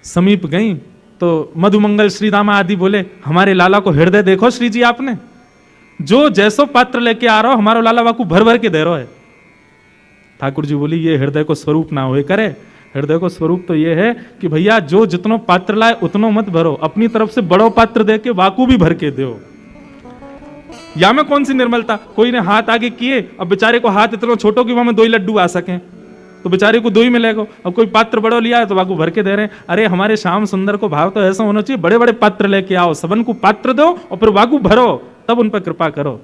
समीप गई तो मधुमंगल श्री दामा आदि बोले, हमारे लाला को हृदय देखो श्री जी, आपने जो जैसो पात्र लेके आ रहा हो हमारो लाला वाकू भर भर के दे रहो है। ठाकुर जी बोली, ये हृदय को स्वरूप ना होए करे, हृदय को स्वरूप तो ये है कि भैया जो जितनो पात्र लाए उतनो मत भरो, अपनी तरफ से बड़ो पात्र दे के वाकू भी भर के दो। या में कौन सी निर्मलता, कोई ने हाथ आगे किए, अब बेचारे को हाथ इतना छोटो कि वहां में 2 ही लड्डू आ सके, तो बेचारे को 2 ही मिलेगा। अब कोई पात्र बड़ो लिया है तो वाकू भर के दे रहे हैं। अरे हमारे श्याम सुंदर को भाव तो ऐसा होना चाहिए, बड़े बड़े पात्र लेके आओ, सबन को पात्र दो और फिर वाकू भरो, तब उन पर कृपा करो।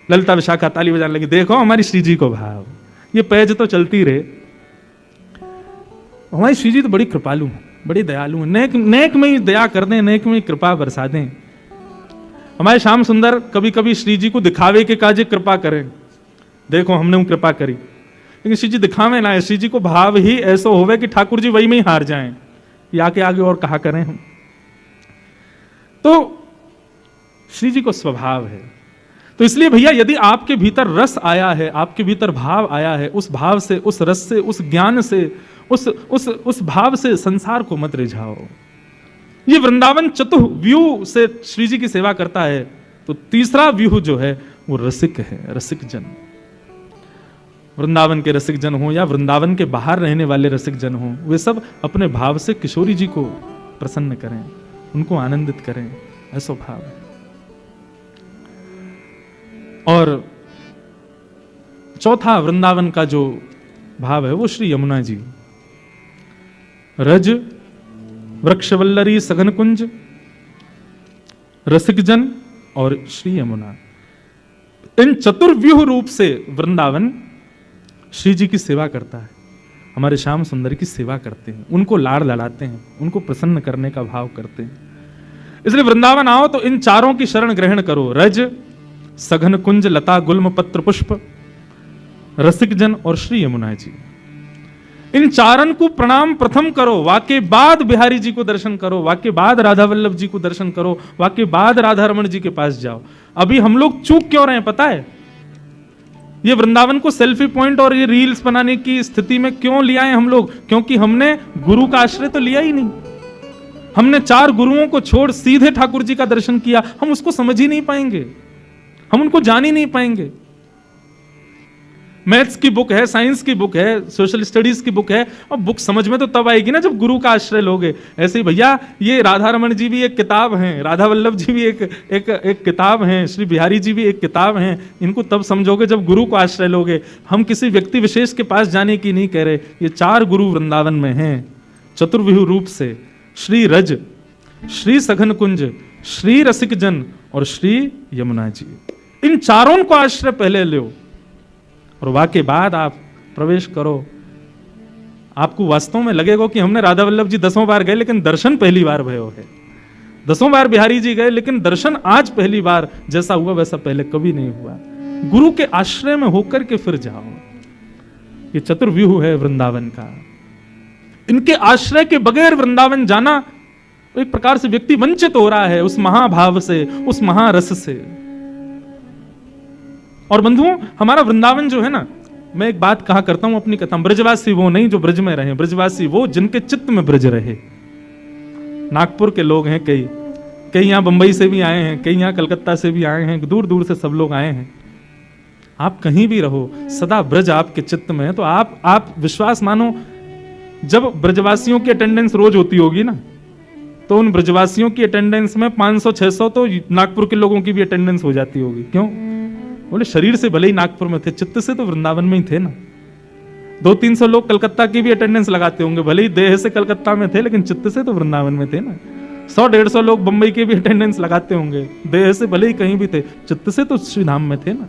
ललिता विशाखा ताली बजाने लगी, देखो हमारी श्री जी को भाव। ये पैज तो चलती रहे। हमारी श्री जी तो बड़ी कृपालु है, बड़ी दयालु है, नेक में ही दया कर दें, नेक में ही कृपा बरसा दें। हमारे श्याम सुंदर कभी कभी श्री जी को दिखावे के काजे कृपा करें, देखो हमने वो कृपा करी, लेकिन श्री जी दिखावे ना है, श्री जी को भाव ही ऐसा होवे कि ठाकुर जी वही में ही हार जाएं, या के आगे और कहा करें हम। तो श्री जी को स्वभाव है। तो इसलिए भैया यदि आपके भीतर रस आया है, आपके भीतर भाव आया है, उस भाव से, उस रस से, उस ज्ञान से, उस भाव से संसार को मत रिझाओ। ये वृंदावन चतुर्व्यूह से श्री जी की सेवा करता है। तो तीसरा व्यूह जो है वो रसिक है, रसिक जन। वृंदावन के रसिक जन हो या वृंदावन के बाहर रहने वाले रसिक जन हो, वे सब अपने भाव से किशोरी जी को प्रसन्न करें, उनको आनंदित करें, ऐसा भाव है। और चौथा वृंदावन का जो भाव है वो श्री यमुना जी, रज, वृक्षवल्लरी, सघन कुंज, रसिक जन और श्री यमुना। इन चतुर्व्यूह रूप से वृंदावन श्री जी की सेवा करता है, हमारे श्याम सुंदर की सेवा करते हैं, उनको लाड़ लड़ाते हैं, उनको प्रसन्न करने का भाव करते हैं। इसलिए वृंदावन आओ तो इन चारों की शरण ग्रहण करो, रज, सघन कुंज, लता, गुल्म, पत्र, पुष्प, रसिक जन और श्री यमुना जी। इन चारण को प्रणाम प्रथम करो, वाके बाद बिहारी जी को दर्शन करो, वाके बाद राधा वल्लभ जी को दर्शन करो, वाके बाद राधा रमण जी के पास जाओ। अभी हम लोग चूक क्यों रहे हैं पता है? ये वृंदावन को सेल्फी पॉइंट और ये रील्स बनाने की स्थिति में क्यों लिया है हम लोग? क्योंकि हमने गुरु का आश्रय तो लिया ही नहीं। हमने 4 गुरुओं को छोड़ सीधे ठाकुर जी का दर्शन किया, हम उसको समझ ही नहीं पाएंगे, हम उनको जान ही नहीं पाएंगे। मैथ्स की बुक है, साइंस की बुक है, सोशल स्टडीज की बुक है, और बुक समझ में तो तब आएगी ना जब गुरु का आश्रय लोगे। ऐसे ही भैया ये राधा रमण जी भी एक किताब हैं, राधा वल्लभ जी भी एक किताब हैं, श्री बिहारी जी भी एक किताब हैं। इनको तब समझोगे जब गुरु को आश्रय लोगे। हम किसी व्यक्ति विशेष के पास जाने की नहीं कह रहे, ये 4 गुरु वृंदावन में हैं चतुर्व्यूह रूप से, श्री रज, श्री सघन कुंज, श्री रसिक जन और श्री यमुना जी। इन चारों को आश्रय पहले लो और वाके बाद आप प्रवेश करो। आपको वास्तव में लगेगा कि हमने राधा वल्लभ जी 10 बार गए लेकिन दर्शन पहली बार भयो है, 10 बार बिहारी जी गए लेकिन दर्शन आज पहली बार, जैसा हुआ वैसा पहले कभी नहीं हुआ। गुरु के आश्रय में होकर के फिर जाओ। ये चतुर्व्यूह है वृंदावन का। इनके आश्रय के बगैर वृंदावन जाना एक प्रकार से व्यक्ति वंचित हो रहा है उस महाभाव से, उस महारस से। और बंधुओं, हमारा वृंदावन जो है ना, मैं एक बात कहा करता हूं अपनी कथा, ब्रजवासी वो नहीं जो ब्रज में रहे, ब्रजवासी वो जिनके चित्त में ब्रज रहे। नागपुर के लोग हैं, कई यहां बंबई से भी आए हैं, कई यहां कलकत्ता से भी आए हैं, दूर दूर से सब लोग आए हैं। आप कहीं भी रहो, सदा ब्रज आपके चित्त में है। तो आप विश्वास मानो, जब ब्रजवासियों की अटेंडेंस रोज होती होगी ना, तो उन ब्रजवासियों की अटेंडेंस में 500-600 तो नागपुर के लोगों की भी अटेंडेंस हो जाती होगी। क्यों? बोले शरीर से भले ही नागपुर में थे, चित्त से तो वृंदावन में ही थे ना। 200-300 लोग कलकत्ता की भी अटेंडेंस लगाते होंगे, भले ही देह से कलकत्ता में थे लेकिन चित्त से तो वृंदावन में थे ना। 100-150 लोग बंबई के भी अटेंडेंस लगाते होंगे, देह से भले ही कहीं भी थे, चित्त से तो श्रीधाम में थे ना।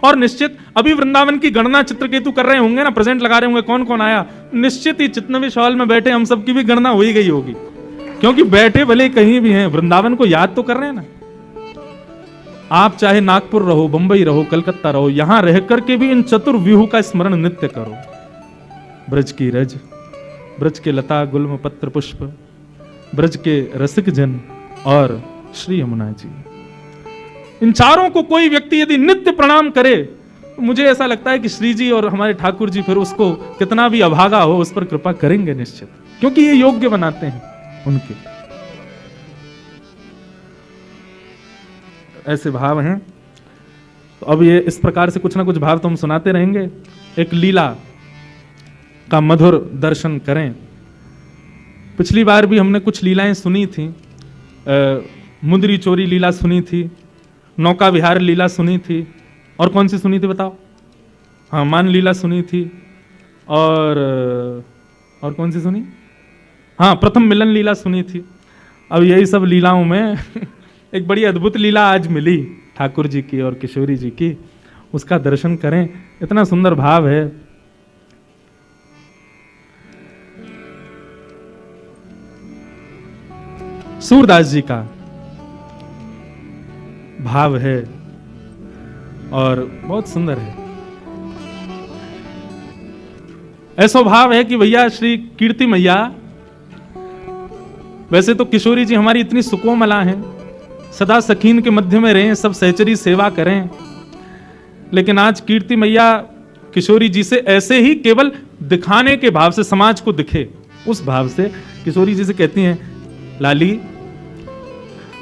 और निश्चित अभी वृंदावन की गणना चित्रकेतु कर रहे होंगे ना, प्रेजेंट लगा रहे होंगे कौन कौन आया, निश्चित ही चितनविश हॉल में बैठे हम सबकी भी गणना हो ही गई होगी, क्योंकि बैठे भले कहीं भी हैं, वृंदावन को याद तो कर रहे हैं ना। आप चाहे नागपुर रहो, बंबई रहो, कलकत्ता रहो, यहां रह करके भी इन चतुर्व्यूह का स्मरण नित्य करो। ब्रज की रज, ब्रज के लता गुल्म पत्र पुष्प, ब्रज के रसिक जन और श्री यमुना जी। इन चारों को कोई व्यक्ति यदि नित्य प्रणाम करे, मुझे ऐसा लगता है कि श्री जी और हमारे ठाकुर जी फिर उसको कितना भी अभागा हो उस पर कृपा करेंगे निश्चित, क्योंकि ये योग्य बनाते हैं उनके। ऐसे भाव हैं। तो अब ये इस प्रकार से कुछ ना कुछ भाव तो हम सुनाते रहेंगे। एक लीला का मधुर दर्शन करें। पिछली बार भी हमने कुछ लीलाएं सुनी थी, मुंदरी चोरी लीला सुनी थी, नौका विहार लीला सुनी थी, और कौन सी सुनी थी बताओ? हाँ, मान लीला सुनी थी, और कौन सी सुनी? हाँ, प्रथम मिलन लीला सुनी थी। अब यही सब लीलाओं में एक बड़ी अद्भुत लीला आज मिली ठाकुर जी की और किशोरी जी की, उसका दर्शन करें। इतना सुंदर भाव है। सूरदास जी का भाव है और बहुत सुंदर है। ऐसा भाव है कि भैया श्री कीर्ति मैया, वैसे तो किशोरी जी हमारी इतनी सुकोमला हैं, सदा सखीन के मध्य में रहें, सब सहचरी सेवा करें, लेकिन आज कीर्ति मैया किशोरी जी से ऐसे ही केवल दिखाने के भाव से, समाज को दिखे उस भाव से किशोरी जी से कहती हैं, लाली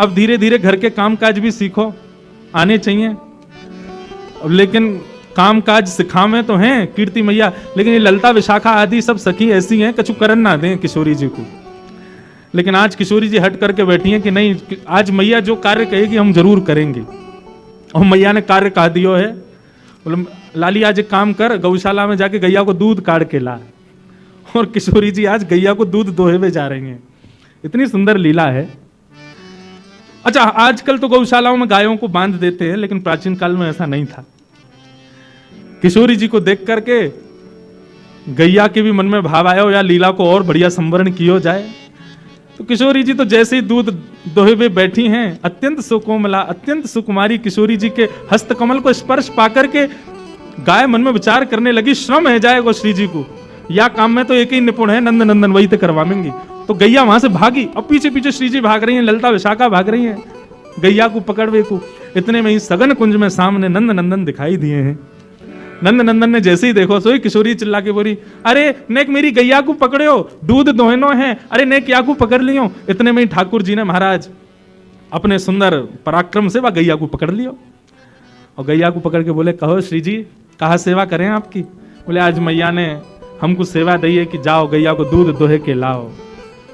अब धीरे धीरे घर के कामकाज भी सीखो, आने चाहिए। लेकिन कामकाज सिखावे तो हैं कीर्ति मैया, लेकिन ये ललता विशाखा आदि सब सखी ऐसी हैं कछु करन ना दें किशोरी जी को। लेकिन आज किशोरी जी हट करके बैठी हैं कि नहीं, आज मैया जो कार्य कहेगी हम जरूर करेंगे। और मैया ने कार्य कह दियो है, बोले लाली आज एक काम कर, गौशाला में जाके गैया को दूध काट के ला। और किशोरी जी आज गैया को दूध दोहे में जा रही हैं। इतनी सुंदर लीला है। अच्छा, आजकल तो गौशालाओं में गायों को बांध देते हैं, लेकिन प्राचीन काल में ऐसा नहीं था। किशोरी जी को देख करके गैया के भी मन में भाव आया हो या लीला को और बढ़िया संवरण किया जाए। तो किशोरी जी तो जैसे ही दूध दोहे हुए बैठी हैं, अत्यंत सुकोमला, अत्यंत सुकुमारी किशोरी जी के हस्तकमल को स्पर्श पाकर के गाय मन में विचार करने लगी, श्रम है जाएगा श्री जी को, या काम में तो एक ही निपुण है, नंद नंदन वही तो करवाएंगी। तो गैया वहां से भागी, अब पीछे पीछे श्री जी भाग रही हैं, ललता विशाखा भाग रही हैं गैया को पकड़वे को। इतने में ही सघन कुंज में सामने नंद नंदन दिखाई दिए हैं। नंद नंदन ने जैसे ही देखो सोई किशोरी चिल्ला के बोली, अरे नेक मेरी गैया को पकड़े हो, दूध दोहनो है, अरे नेक या को पकड़ लियो। इतने में ही ठाकुर जी ने महाराज अपने सुंदर पराक्रम से वह गैया को पकड़ लियो और गैया को पकड़ के बोले, कहो श्री जी कहा सेवा करें आपकी। बोले, आज मैया ने हमको सेवा दी है कि जाओ गैया को दूध दोहे के लाओ।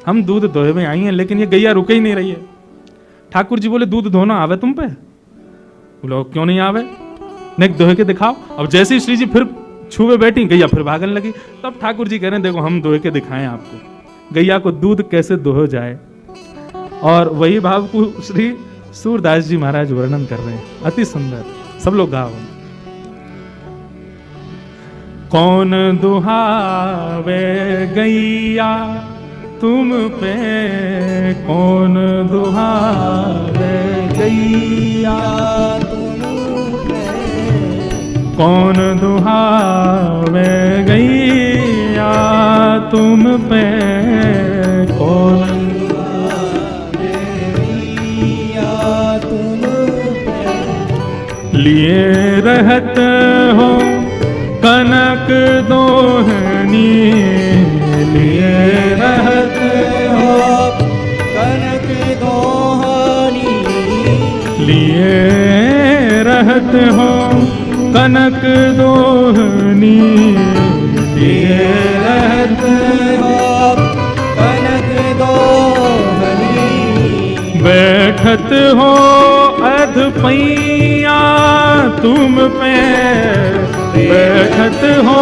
हम दूध दोहे में आई हैं, लेकिन ये गैया रुक ही नहीं रही है। ठाकुर जी बोले, दूध धोना आवे तुम पे? बोलो, क्यों नहीं आवे, नेक दोहे के दिखाओ। अब जैसे ही श्री जी फिर छुए बैठी, गैया फिर भागने लगी। तब ठाकुर जी कह रहे हैं, देखो हम दोहे के दिखाएं आपको, गैया को दूध कैसे दोहो जाए। और वही भाव को श्री सूरदास जी महाराज वर्णन कर रहे हैं, अति सुंदर। सब लोग गाओ। कौन दुहावे गैया तुम पे, कौन दुहावे गैया तुम पे, कौन दुहावे गैया तुम पे, कौन दुहावे गैया तुम पे, लिए रहत हो कनक दोहनी, लिए रहत हो कनक दोहनी, लिए रहत हो कनक दोहनी, लिए रहत हो कनक दोहनी, बैठत हो अध पैया तुम पे, बैठत हो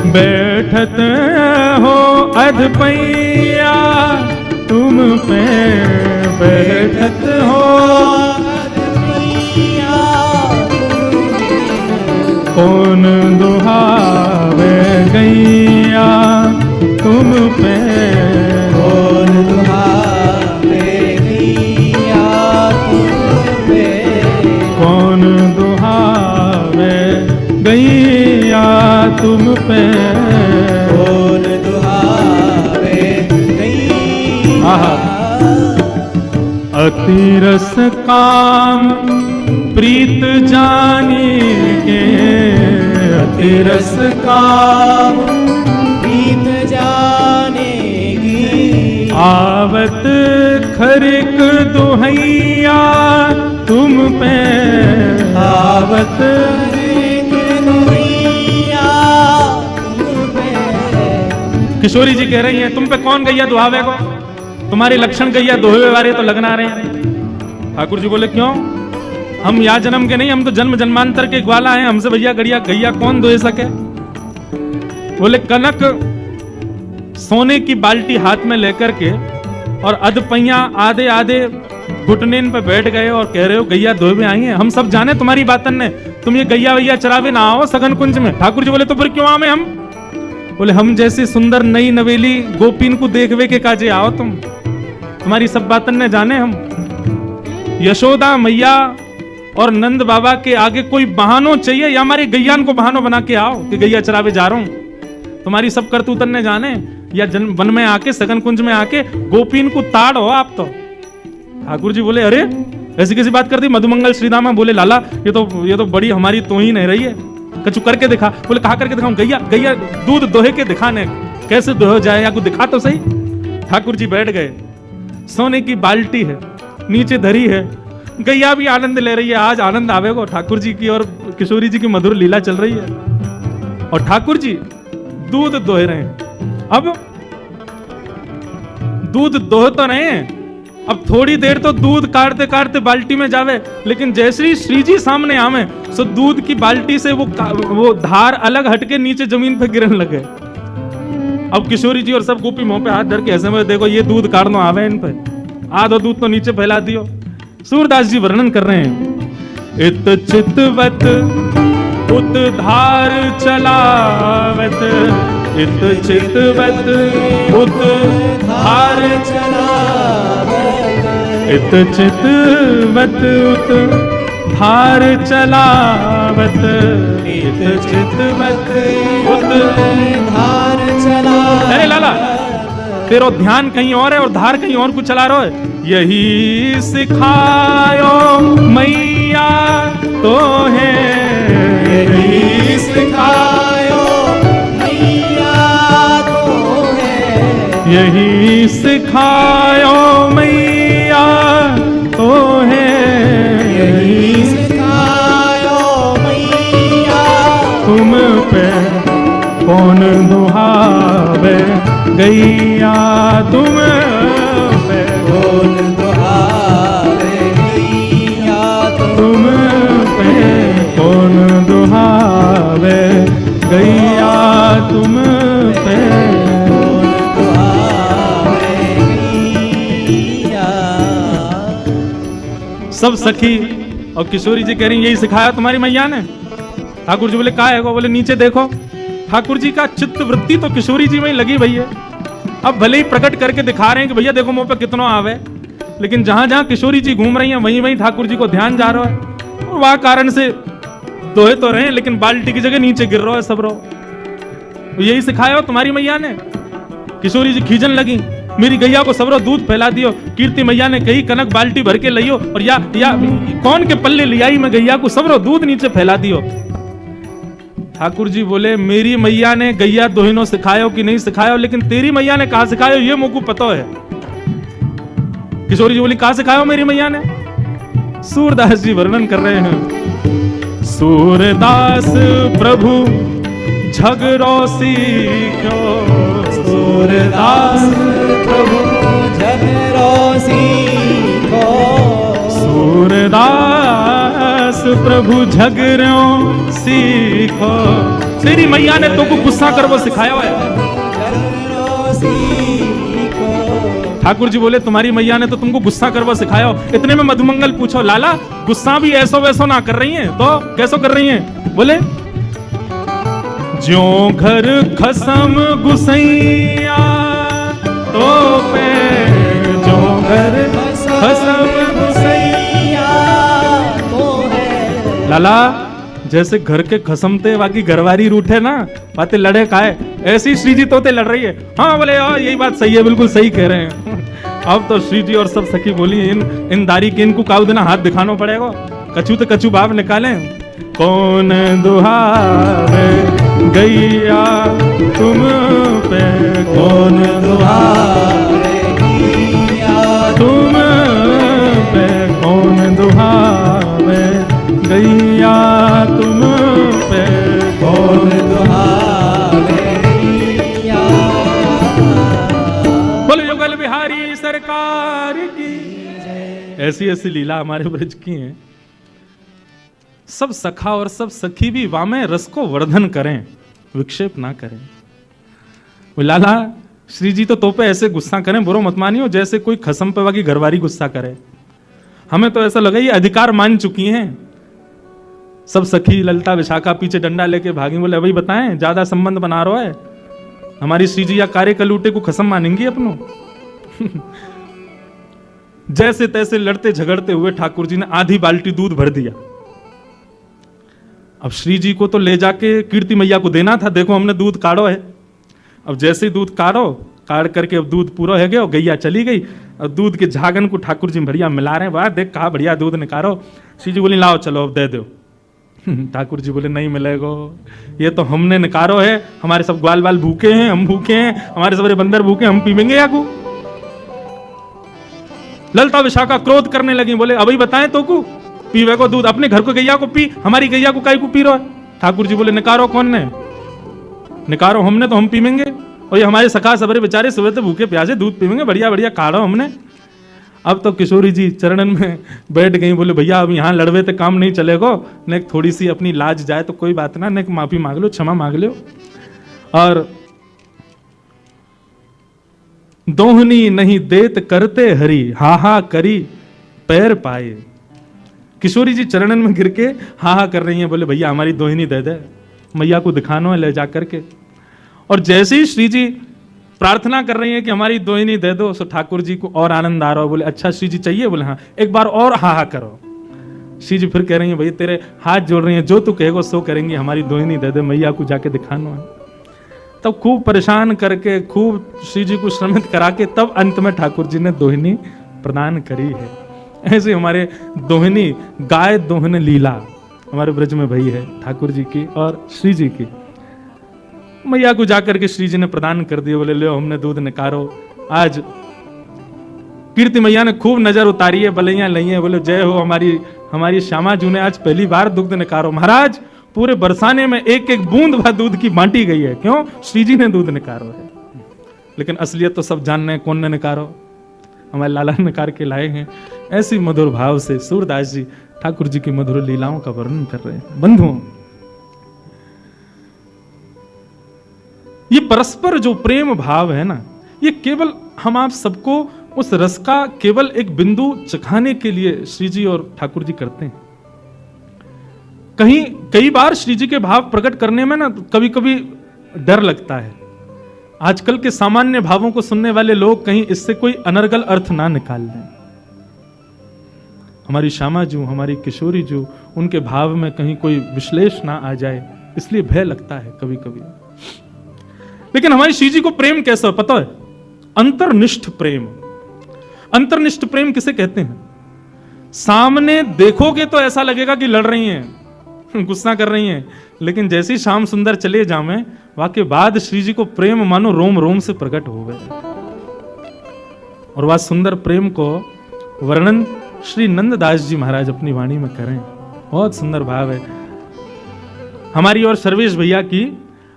बैठत हो अध पैया तुम पे, बैठत हो अध पैया, कौन दुहावे गैया तुम पे, कौन दुहावे गैया तुम पे, कौन दुहावे गैया तुम पे, कौन दुहावे गैया। अति रस काम प्रीत जाने के, अति रस काम प्रीत जाने की, आवत खरिक दुहैया तुम पे, आवत किशोरी जी कह रही हैं, तुम पे कौन गैया दुहावे को, तुम्हारे लक्षण गैया दोहे वाले तो लगना रहे हैं। ठाकुर जी बोले, क्यों, हम या जन्म के नहीं, हम तो जन्म जन्मांतर के ग्वाला हैं, हमसे भैया गड़िया गैया कौन दोहे सके। बोले, कनक सोने की बाल्टी हाथ में लेकर के और अधपैया आधे आधे घुटने पे बैठ गए और कह रहे हो गैया दोहे में आई हैं। हम सब जाने तुम्हारी बातन ने, तुम ये गैया वैया चरावे ना आओ सघन कुंज में। ठाकुर जी बोले, तो फिर क्यों आवे हम? बोले, हम जैसी सुंदर नई नवेली गोपीन को देखवे के काजे आओ तुम, तुम्हारी सब बातन ने जाने हम। यशोदा मैया और नंद बाबा के आगे कोई बहानो चाहिए या हमारे गैयान को बहानो बना के आओ कि गैया चरावे जा रहा हूं। तुम्हारी सब करतूतन ने जाने या वन में आके सघन कुंज में आके गोपीन को ताड़ हो आप तो। ठाकुर जी बोले, अरे ऐसी कैसी बात कर दी मधुमंगल श्रीदामा। बोले, लाला ये तो बड़ी हमारी तोहीन है रही है, कछु करके दिखा। बोले, कहा करके दिखाऊं? गैया गैया दूध दोहे के दिखाने, कैसे दोहे जाए या कुछ दिखा तो सही। ठाकुर जी बैठ गए, सोने की बाल्टी है नीचे धरी है, गैया भी आनंद ले रही है। आज आनंद आवेगा ठाकुर जी की और किशोरी जी की मधुर लीला चल रही है और ठाकुर जी दूध दोह रहे हैं। अब दूध दोह तो रहे हैं, अब थोड़ी देर तो दूध काटते काटते बाल्टी में जावे, लेकिन जैसे ही श्री जी सामने आवे सो दूध की बाल्टी से वो धार अलग हटके नीचे जमीन पे गिरने लगे। अब किशोरी जी और सब गोपी मुंह पे हाथ धर के ऐसे में देखो ये दूध काढ़नो आवे इन पे, आधो दूध तो नीचे फैला दियो। सूरदास जी वर्णन कर रहे हैं, इत चितवत उत धार चलावत, इत चितवत उत धार चलावत, इत चितवत उत धार चलावत, इत चितवत उत धार चलावत। अरे लाला तेरो ध्यान कहीं और है और धार कहीं और कुछ चला रहा है। यही सिखायो मैया तो है, यही सिखायो मैया तो है, यही सिखायो मैया तो है, यही सिखायो मैया तुम पे कौन दुहावे गैया, तुम पे कौन दुहावे गैया, तुम पे कौन दुहावे गैया, तुम पे कौन दुहावे गैया। सब सखी और किशोरी जी कह रही यही सिखाया तुम्हारी मैया ने। ठाकुर जी बोले का है? बोले नीचे देखो। ठाकुर जी का चित्त वृत्ति तो किशोरी जी में ही लगी भैया। अब भले ही प्रकट करके दिखा रहे हैं कि भैया देखो मुंह पे कितना आवे, लेकिन जहां जहां किशोरी जी घूम रही हैं वहीं वहीं ठाकुर जी को ध्यान जा रहा है, और वह कारण से दोहे तो रहे लेकिन बाल्टी की जगह नीचे गिर रहा है सब रो। तो यही सिखाया हो तुम्हारी मैया ने। किशोरी जी खींचन लगी, मेरी गैया को सबरो दूध फैला दियो। कीर्ति मैया ने कही कनक बाल्टी भर के लियो, और या कौन के पल्ले लियाई मैं गैया को सबरो दूध नीचे फैला दियो। ठाकुर जी बोले मेरी मैया ने गैया दोहिनो सिखायो कि नहीं सिखायो, लेकिन तेरी मैया ने कहा सिखायो ये मुझको पता है। किशोरी जी बोली कहा सिखायो मेरी मैया ने? सूरदास जी वर्णन कर रहे हैं, सूरदास प्रभु झगड़ो सीखो, सूरदास प्रभु झगड़ो सीखो, सूरदास प्रभु झगड़ो सीखो। तेरी मैया ने तो को गुस्सा कर वो सिखाया है। ठाकुर जी बोले तुम्हारी मैया ने तो तुमको गुस्सा कर वो सिखाया। इतने में मधुमंगल पूछो लाला गुस्सा भी ऐसो वैसो ना कर रही हैं तो कैसो कर रही हैं? बोले ज्यों घर खसम गुसैया तो पे, ज्यों घर खसम गुसैया तो है। लाला जैसे घर के खसमते बाकी घरवारी रूठे ना, बातें लड़े काहे, ऐसी श्री जी तोते लड़ रही है। हाँ बोले हाँ यही बात सही है, बिल्कुल सही कह रहे हैं। अब तो श्री जी और सब सखी बोली इन दारी के इनको काउ देना हाथ दिखाना पड़ेगा। कछु तो कछु बाप निकाले। कौन दुहावे गैया तुम पे, कौन दुहावे गैया तुम पे, कौन दुहावे गैया तुम पे, कौन दुहावे गैया। बोलो युगल बिहारी सरकार की। ऐसी ऐसी लीला हमारे ब्रज की हैं। सब सखा और सब सखी भी वामे रस को वर्धन करें, विक्षेप ना करें। लाला श्री जी तो पे ऐसे गुस्सा करें, बुरो मत मानियो, जैसे कोई खसम पे वाकी घरवारी गुस्सा करे। हमें तो ऐसा लगा ये अधिकार मान चुकी हैं। सब सखी ललता विशाखा पीछे डंडा लेके भागी। बोले भाई बताएं ज्यादा संबंध बना रहा है हमारी श्री जी या कार्य कलूटे को खसम मानेंगी अपनों। जैसे तैसे लड़ते झगड़ते हुए ठाकुर जी ने आधी बाल्टी दूध भर दिया। अब श्री जी को तो ले जाके कीर्ति मैया को देना था। देखो हमने दूध काढ़ो है। अब जैसे ही दूध काढ़ करके अब दूध पूरा है गया और गैया चली गई। अब दूध के झागन को ठाकुर जी बढ़िया मिला रहे हैं। वाह देख कहा बढ़िया दूध निकालो। श्री जी बोली लाओ चलो अब दे दो। ठाकुर जी बोले नहीं मिलेगा, ये तो हमने निकारो है। हमारे सब ग्वाल बाल भूखे हैं, हम भूखे हैं, हमारे सबरे बंदर भूखे, हम पीवेंगे या को। ललता विशाखा क्रोध करने लगी। बोले अभी बताएं तो को पीवे को दूध, अपने घर को गैया को पी, हमारी गैया को काई को पी रहा है। ठाकुर जी बोले निकारो कौन ने? निकारो हमने, तो हम पीवेंगे। और ये हमारे सखा सबरे बेचारे सुबह से भूखे प्यासे दूध पीवेंगे, बढ़िया बढ़िया काढ़ो हमने। अब तो किशोरी जी चरणन में बैठ गई। बोले भैया अब यहाँ लड़वे तो काम नहीं चलेगा, ने थोड़ी सी अपनी लाज जाए तो कोई बात ना, ने माफी मांग लो, क्षमा मांग लो। और दोहनी नहीं देत करते हरी, हा हा करी पैर पाए। किशोरी जी चरणन में गिर के हा हा कर रही हैं, बोले भैया हमारी दोहिनी दे दे, मैया को दिखाना है ले जा करके। और जैसे ही श्री जी प्रार्थना कर रही हैं कि हमारी दोहिनी दे दो, सो ठाकुर जी को और आनंद आ रहा हो, बोले अच्छा श्री जी चाहिए, बोले हाँ एक बार और हा हा करो। श्री जी फिर कह रही हैं भैया तेरे हाथ जोड़ रही हैं, जो तू कहेगा सो करेंगे, हमारी दोहिनी दे दे, मैया को जाके दिखाना है। तब खूब परेशान करके खूब श्री जी को श्रमित करा के तब अंत में ठाकुर जी ने दोहिनी प्रदान करी है। ऐसे हमारे दोहिनी गाय दोहन लीला हमारे ब्रज में भई है ठाकुर जी की और श्री जी की। मैया को जाकर के श्री जी ने प्रदान कर दिया, बोले लो हमने दूध निकारो। आज कीर्ति मैया ने खूब नजर उतारी है, बलैया लई है, बोले जय हो हमारी श्यामा जू ने आज पहली बार दूध निकारो। महाराज पूरे बरसाने में एक एक बूंद भर दूध की बांटी गई है, क्यों? श्री जी ने दूध निकारो है। लेकिन असलियत तो सब जानने हैं कौन ने निकारो, हमारे लाला निकार के लाए हैं। ऐसी मधुर भाव से सूरदास जी ठाकुर जी की मधुर लीलाओं का वर्णन कर रहे हैं। बंधुओं, ये परस्पर जो प्रेम भाव है ना, ये केवल हम आप सबको उस रस का केवल एक बिंदु चखाने के लिए श्री जी और ठाकुर जी करते हैं। कई बार श्री जी के भाव प्रकट करने में ना कभी कभी डर लगता है। आजकल के सामान्य भावों को सुनने वाले लोग कहीं इससे कोई अनर्गल अर्थ ना निकाल लें। हमारी श्यामा जू, हमारी किशोरी जू, उनके भाव में कहीं कोई विश्लेष ना आ जाए, इसलिए भय लगता है कभी कभी। लेकिन हमारी श्री जी को प्रेम कैसा पता है? अंतर्निष्ठ प्रेम। अंतर्निष्ठ प्रेम किसे कहते हैं? सामने देखोगे तो ऐसा लगेगा कि लड़ रही हैं, गुस्सा कर रही हैं, लेकिन जैसे ही श्याम सुंदर चले जावें वाके बाद श्री जी को प्रेम मानो रोम रोम से प्रकट हो गए। और वह सुंदर प्रेम को वर्णन श्री नंददास जी महाराज अपनी वाणी में करें। बहुत सुंदर भाव है। हमारी और सर्वेश भैया की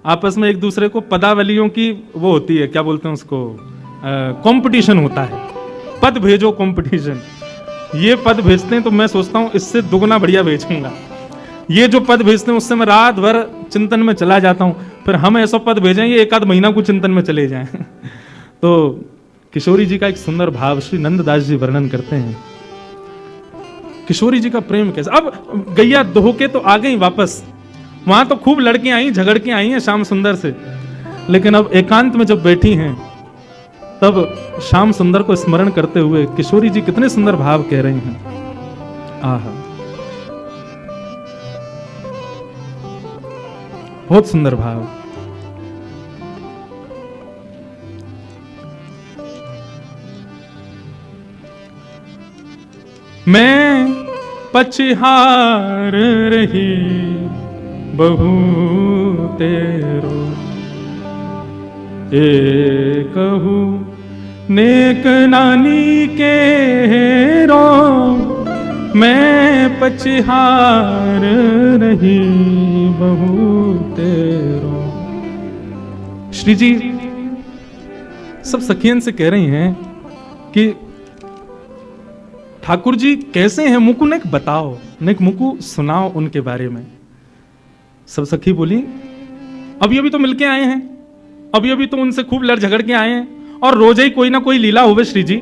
आपस में एक दूसरे को पदावलियों की वो होती है, क्या बोलते हैं उसको, कंपटीशन होता है, पद भेजो कंपटीशन। ये पद भेजते हैं तो मैं सोचता हूं इससे दुगना बढ़िया भेजूंगा। ये जो पद भेजते हैं उससे मैं रात भर चिंतन में चला जाता हूं, फिर हम ऐसा पद भेजें ये एक आध महीना को चिंतन में चले जाएं। तो किशोरी जी का एक सुंदर भाव श्री नंददास जी वर्णन करते हैं। किशोरी जी का प्रेम कैसा। अब गैया दोह के तो आ गई वापस, वहां तो खूब लड़के आई, झगड़ के आई हैं श्याम सुंदर से, लेकिन अब एकांत में जब बैठी हैं तब श्याम सुंदर को स्मरण करते हुए किशोरी जी कितने सुंदर भाव कह रही हैं। आहा, बहुत सुंदर भाव। मैं पछहार रही बहु तेरो, ए कहू नेक नानी के रो, मैं पछहार रही बहु तेरो। श्री जी सब सखियन से कह रही हैं कि ठाकुर जी कैसे हैं, मुकु नेक बताओ, नेक मुकु सुनाओ उनके बारे में। सब सखी बोली अभी अभी तो मिलके आए हैं, अभी अभी तो उनसे खूब लड़ झगड़ के आए हैं, और रोज ही कोई ना कोई लीला होवे श्री जी।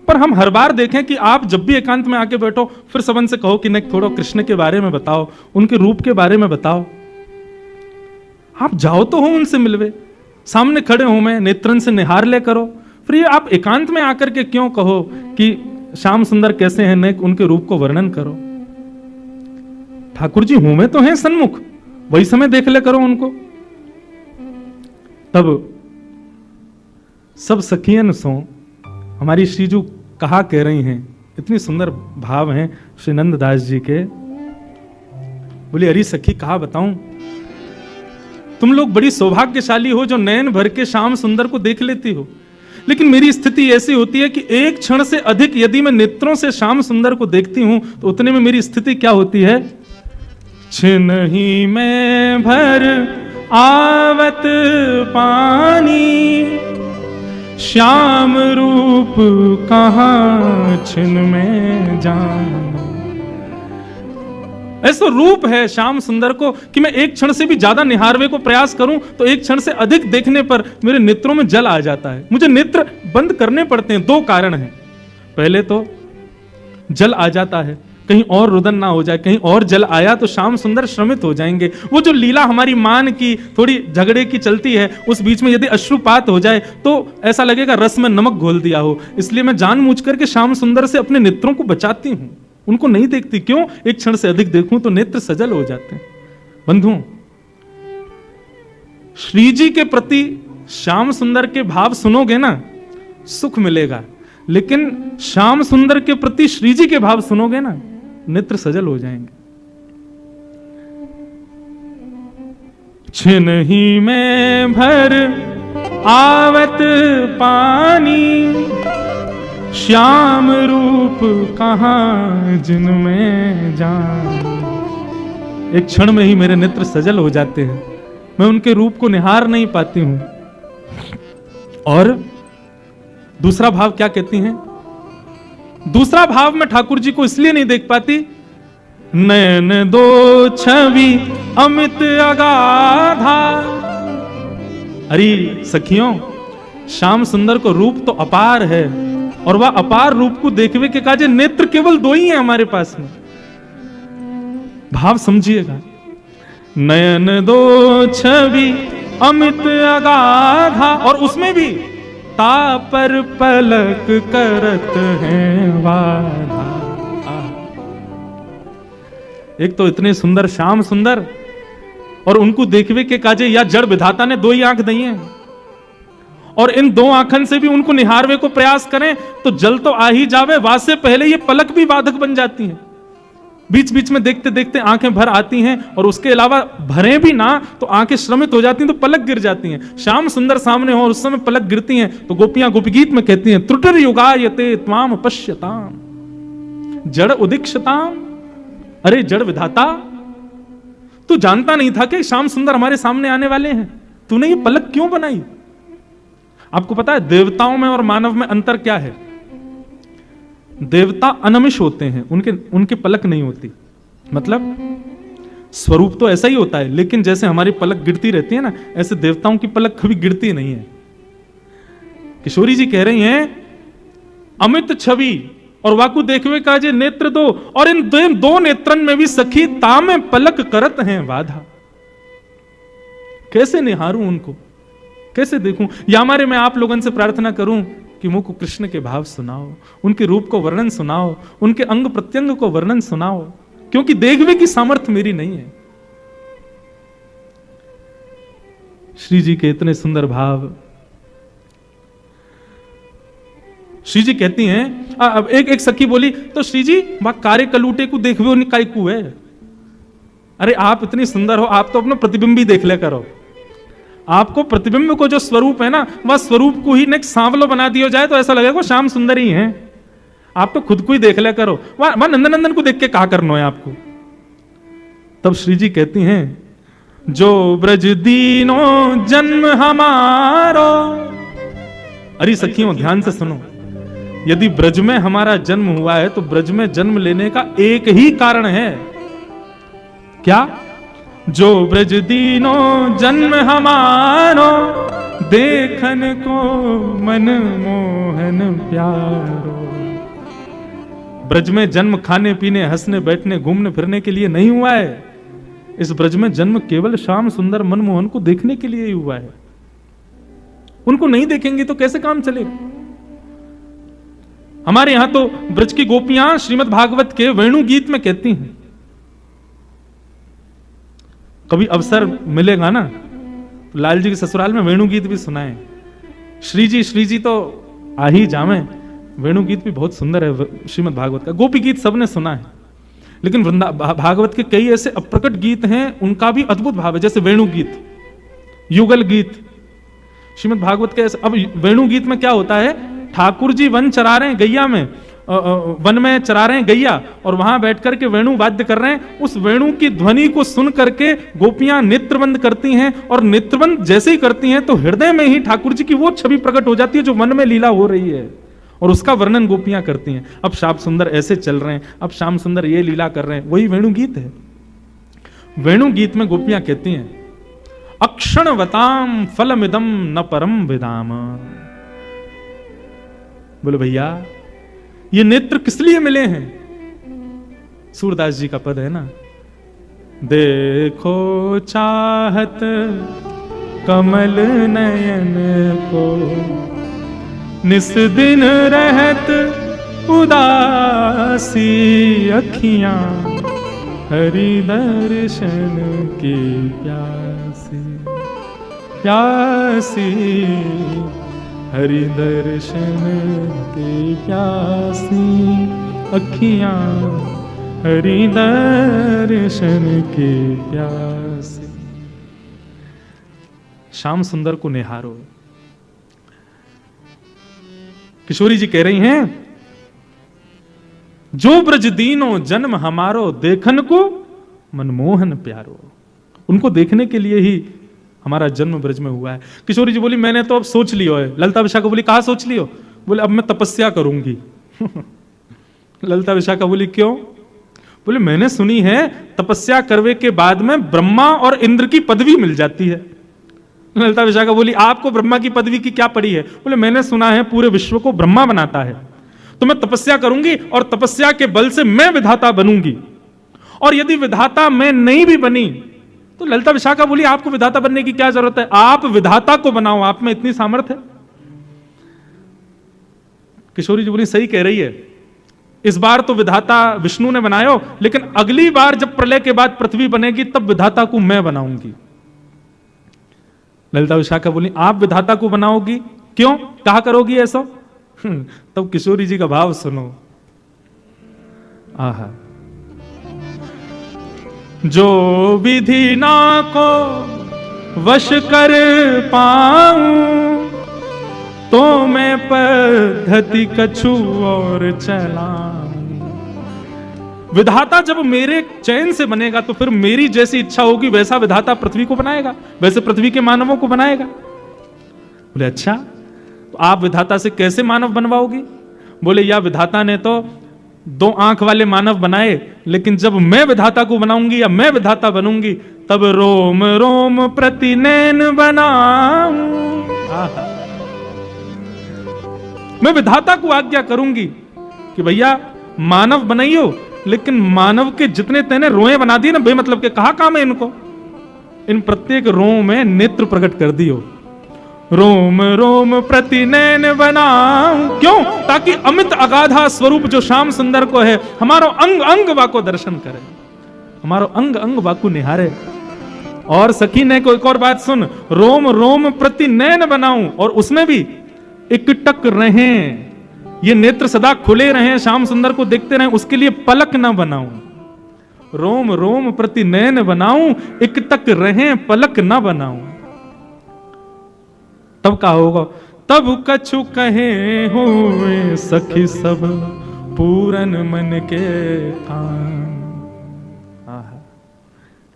पर हम हर बार देखें कि आप जब भी एकांत में आके बैठो फिर सबन से कहो कि नेक थोड़ा कृष्ण के बारे में बताओ, उनके रूप के बारे में बताओ। आप जाओ तो हो उनसे मिलवे, सामने खड़े हो, मैं नेत्रन से निहार ले करो। फिर ये आप एकांत में आकर के क्यों कहो कि श्याम सुंदर कैसे हैं, नेक उनके रूप को वर्णन करो। ठाकुर जी हूं में तो हैं सन्मुख, वही समय देख ले करो उनको। तब सब सखियन सो हमारी श्रीजू कहा कह रही हैं, इतनी सुंदर भाव हैं श्री नंददास जी के। बोली अरे सखी कहा बताऊं, तुम लोग बड़ी सौभाग्यशाली हो जो नयन भर के श्याम सुंदर को देख लेती हो, लेकिन मेरी स्थिति ऐसी होती है कि एक क्षण से अधिक यदि मैं नेत्रों से श्याम सुंदर को देखती हूं तो उतने में मेरी स्थिति क्या होती है, छिन ही में भर आवत पानी, श्याम रूप कहाँ छिन में जान। ऐसा रूप है श्याम सुंदर को कि मैं एक क्षण से भी ज्यादा निहारवे को प्रयास करूं तो एक क्षण से अधिक देखने पर मेरे नेत्रों में जल आ जाता है। मुझे नेत्र बंद करने पड़ते हैं। दो कारण हैं। पहले तो जल आ जाता है, कहीं और रुदन ना हो जाए, कहीं और जल आया तो श्याम सुंदर श्रमित हो जाएंगे। वो जो लीला हमारी मान की थोड़ी झगड़े की चलती है, उस बीच में यदि अश्रुपात हो जाए तो ऐसा लगेगा रस में नमक घोल दिया हो। इसलिए मैं जानबूझ करके श्याम सुंदर से अपने नेत्रों को बचाती हूं, उनको नहीं देखती। क्यों? एक क्षण से अधिक देखूं तो नेत्र सजल हो जाते हैं। बंधुओं, श्री जी के प्रति श्याम सुंदर के भाव सुनोगे ना, सुख मिलेगा। लेकिन श्याम सुंदर के प्रति श्री जी के भाव सुनोगे ना, नेत्र सजल हो जाएंगे। छिनहि में भर आवत पानी, श्याम रूप कहां जिनमें जान। एक क्षण में ही मेरे नेत्र सजल हो जाते हैं, मैं उनके रूप को निहार नहीं पाती हूं। और दूसरा भाव क्या कहती हैं? दूसरा भाव में ठाकुर जी को इसलिए नहीं देख पाती, नयन दो छवि अमित अगाधा। अरे सखियों, श्याम सुंदर को रूप तो अपार है, और वह अपार रूप को देखवे के काजे नेत्र केवल दो ही हैं हमारे पास में। भाव समझिएगा, नयन दो छवि अमित अगाधा, और उसमें भी तापर पलक करत हैं वाधा। एक तो इतने सुंदर श्याम सुंदर, और उनको देखवे के काजे या जड़ विधाता ने दो ही आंख दी है, और इन दो आंखन से भी उनको निहारवे को प्रयास करें तो जल तो आ ही जावे, वासे पहले ये पलक भी बाधक बन जाती हैं। बीच बीच में देखते देखते आंखें भर आती हैं, और उसके अलावा भरे भी ना तो आंखें श्रमित हो जाती हैं, तो पलक गिर जाती हैं। श्याम सुंदर सामने हो और उस समय पलक गिरती हैं तो गोपियां गोपीगीत में कहती हैं, त्रुटिर युगायते त्वाम पश्यताम जड़ उदीक्षताम। अरे जड़ विधाता, तू जानता नहीं था कि श्याम सुंदर हमारे सामने आने वाले हैं? तूने ये पलक क्यों बनाई? आपको पता है देवताओं में और मानव में अंतर क्या है? देवता अनमिष होते हैं, उनके पलक नहीं होती। मतलब स्वरूप तो ऐसा ही होता है, लेकिन जैसे हमारी पलक गिरती रहती है ना, ऐसे देवताओं की पलक कभी गिरती नहीं है। किशोरी जी कह रही हैं, अमित छवि और वाकु देखवे का जे नेत्र दो, और इन दो नेत्रन में भी सखी तामे पलक करत हैं बाधा। कैसे निहारूं उनको, कैसे देखूं? या हमारे मैं आप लोगों से प्रार्थना करूं कि मुझको कृष्ण के भाव सुनाओ, उनके रूप को वर्णन सुनाओ, उनके अंग प्रत्यंग को वर्णन सुनाओ, क्योंकि देखवे की सामर्थ्य मेरी नहीं है। श्री जी के इतने सुंदर भाव। श्री जी कहती हैं, अब एक सखी बोली, तो श्री जी वह कार्य कलूटे को देखवे उन्हें काय को है? अरे आप इतनी सुंदर हो, आप तो अपना प्रतिबिंब ही देख ले करो। आपको प्रतिबिंब को जो स्वरूप है ना, वह स्वरूप को ही नेक सांवलो बना दिया जाए तो ऐसा लगेगा श्याम सुंदर ही है। आप तो खुद को ही देख ले करो, वह नंदनंदन को देख के क्या करना है आपको? तब श्री जी कहती हैं, जो ब्रज दीनो जन्म हमारो। अरे सखियों ध्यान से सुनो, यदि ब्रज में हमारा जन्म हुआ है तो ब्रज में जन्म लेने का एक ही कारण है। क्या? जो ब्रज दीनो जन्म हमारो, देखन को मन मोहन प्यारो। ब्रज में जन्म खाने पीने हंसने बैठने घूमने फिरने के लिए नहीं हुआ है। इस ब्रज में जन्म केवल श्याम सुंदर मनमोहन को देखने के लिए ही हुआ है। उनको नहीं देखेंगे तो कैसे काम चलेगा? हमारे यहां तो ब्रज की गोपियां श्रीमद् भागवत के वेणु गीत में कहती हैं, कभी अवसर मिलेगा ना तो लाल जी के ससुराल में वेणु गीत भी सुनाएं। श्री जी तो आ ही जावे। वेणु गीत भी बहुत सुंदर है श्रीमद् भागवत का। गोपी गीत सबने सुना है, लेकिन भागवत के कई ऐसे अप्रकट गीत हैं, उनका भी अद्भुत भाव है। जैसे वेणु गीत, युगल गीत श्रीमद् भागवत के। अब वेणु गीत में क्या होता है? ठाकुर जी वन चरा रहे हैं, गैया में वन में चरा रहे हैं गैया, और वहां बैठ करके वेणु वाद्य कर रहे हैं। उस वेणु की ध्वनि को सुन करके गोपियां नेत्रबंद करती हैं, और नेत्रबंद जैसे ही करती हैं तो हृदय में ही ठाकुर जी की वो छवि प्रकट हो जाती है जो वन में लीला हो रही है, और उसका वर्णन गोपियां करती हैं। अब श्याम सुंदर ऐसे चल रहे हैं, अब श्याम सुंदर ये लीला कर रहे हैं, वही वेणु गीत है। वेणु गीत में गोपियां कहती हैं, अक्षणवताम फलमिदम न परम विदाम। बोले भैया ये नेत्र किस लिए मिले हैं? सूरदास जी का पद है ना, देखो चाहत कमल नयन को, निस दिन रहत उदासी अखियां, हरि दर्शन की प्यासी प्यासी, हरि दर्शन की प्यासी अखियां, हरि दर्शन की प्यासी। श्याम सुंदर को निहारो। किशोरी जी कह रही हैं, जो ब्रज दीनो जन्म हमारो, देखन को मनमोहन प्यारो। उनको देखने के लिए ही हमारा जन्म ब्रज में हुआ है। किशोरी जी बोली, मैंने तो अब सोच लियो है। ललिता विशाखा बोली, कहा सोच लियो? बोले अब मैं तपस्या करूंगी। ललिता विशाखा बोली, क्यों? बोले मैंने सुनी है तपस्या करने के बाद में ब्रह्मा और इंद्र की पदवी मिल जाती है। ललिता विशाखा बोली, आपको ब्रह्मा की पदवी की क्या पड़ी है? बोले मैंने सुना है पूरे विश्व को ब्रह्मा बनाता है, तो मैं तपस्या करूंगी और तपस्या के बल से मैं विधाता बनूंगी। और यदि विधाता मैं नहीं भी बनी तो ललिता विशाखा बोली, आपको विधाता बनने की क्या जरूरत है? आप विधाता को बनाओ, आप में इतनी सामर्थ्य है। किशोरी जी बोली, सही कह रही है, इस बार तो विधाता विष्णु ने बनायो, लेकिन अगली बार जब प्रलय के बाद पृथ्वी बनेगी तब विधाता को मैं बनाऊंगी। ललिता विशाखा बोली, आप विधाता को बनाओगी? क्यों, कहा करोगी ऐसा? तब किशोरी जी का भाव सुनो। आहा, जो विधि ना को वश कर पाऊं, तो मैं पद्धति कछु और चलाऊं। विधाता जब मेरे चयन से बनेगा तो फिर मेरी जैसी इच्छा होगी वैसा विधाता पृथ्वी को बनाएगा, वैसे पृथ्वी के मानवों को बनाएगा। बोले अच्छा, तो आप विधाता से कैसे मानव बनवाओगी? बोले या विधाता ने तो 2 आंख वाले मानव बनाए, लेकिन जब मैं विधाता को बनाऊंगी या मैं विधाता बनूंगी तब रोम रोम प्रति नैन बनाऊं। मैं विधाता को आज्ञा करूंगी कि भैया मानव बनाइयो, लेकिन मानव के जितने तेने रोए बना दिए ना बेमतलब के, कहा काम है इनको, इन प्रत्येक रोम में नेत्र प्रकट कर दियो। रोम रोम प्रति नैन बनाऊं, क्यों? ताकि अमित अगाधा स्वरूप जो श्याम सुंदर को है, हमारो अंग अंग वाको दर्शन करे, हमारो अंग अंग वाको निहारे। और सखी ने कोई एक और बात सुन, रोम रोम प्रति नैन बनाऊं, और उसमें भी इकटक रहे, ये नेत्र सदा खुले रहे, श्याम सुंदर को देखते रहे, उसके लिए पलक ना बनाऊं। रोम रोम प्रति नैन बनाऊं, इकटक रहे पलक ना बनाऊं। तब क्या होगा? तब कछु कहे हुए सखी सब पूरन मन के आन।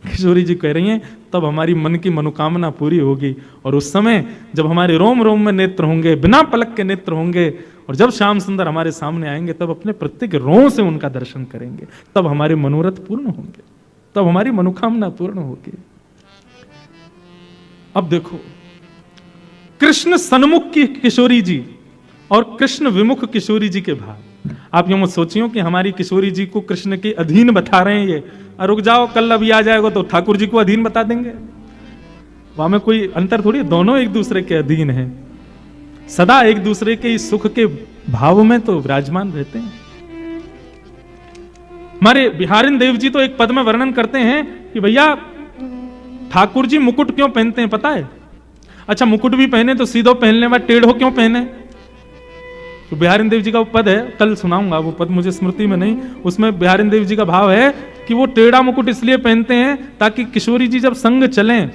किशोरी जी कह रही हैं, तब हमारी मन की मनोकामना पूरी होगी, और उस समय जब हमारे रोम रोम में नेत्र होंगे, बिना पलक के नेत्र होंगे, और जब श्याम सुंदर हमारे सामने आएंगे तब अपने प्रत्येक रोम से उनका दर्शन करेंगे, तब हमारे मनोरथ पूर्ण होंगे, तब हमारी मनोकामना पूर्ण होगी। अब देखो, कृष्ण सन्मुख की किशोरी जी और कृष्ण विमुख किशोरी जी के भाव। आप यूं मत सोचियो कि हमारी किशोरी जी को कृष्ण के अधीन बता रहे हैं ये, रुक जाओ कल अभी आ जाएगा तो ठाकुर जी को अधीन बता देंगे। वहां में कोई अंतर थोड़ी, दोनों एक दूसरे के अधीन हैं, सदा एक दूसरे के सुख के भाव में तो विराजमान रहते हैं। हमारे बिहारिन देव जी तो एक पद में वर्णन करते हैं कि भैया ठाकुर जी मुकुट क्यों पहनते हैं पता है? अच्छा, मुकुट भी पहने तो सीधो पहनने बाद टेढ़ो क्यों पहने? तो बिहारिन देव जी का वो पद है, कल सुनाऊंगा, वो पद मुझे स्मृति में नहीं, उसमें बिहारिन देव जी का भाव है कि वो टेढ़ा मुकुट इसलिए पहनते हैं ताकि किशोरी जी जब संग चलें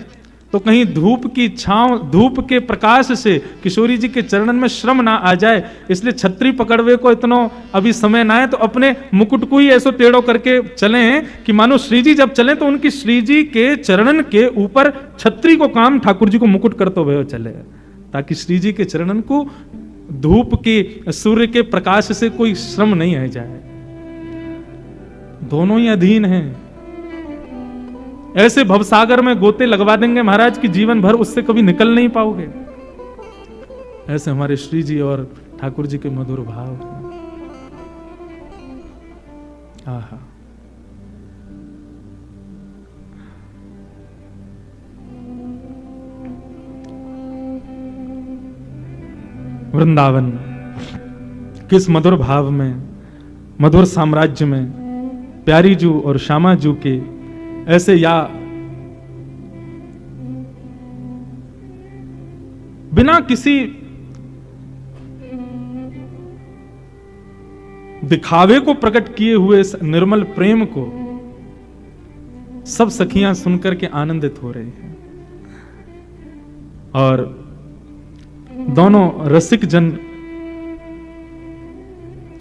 तो कहीं धूप की छांव, धूप के प्रकाश से किशोरी जी के चरणन में श्रम ना आ जाए, इसलिए छतरी पकड़वे को इतना अभी समय ना है, तो अपने मुकुट को ही ऐसो टेढ़ो करके चले कि मानो श्री जी जब चले तो उनकी श्री जी के चरणन के ऊपर छतरी को काम ठाकुर जी को मुकुट करते हुए चले, ताकि श्री जी के चरणन को धूप के सूर्य के प्रकाश से कोई श्रम नहीं आ जाए। दोनों ही अधीन हैं, ऐसे भवसागर में गोते लगवा देंगे महाराज कि जीवन भर उससे कभी निकल नहीं पाओगे। ऐसे हमारे श्री जी और ठाकुर जी के मधुर भाव हैं। आहा, वृंदावन किस मधुर भाव में, मधुर साम्राज्य में प्यारी जू और श्यामा जू के ऐसे या बिना किसी दिखावे को प्रकट किए हुए इस निर्मल प्रेम को सब सखियां सुनकर के आनंदित हो रही हैं और दोनों रसिक जन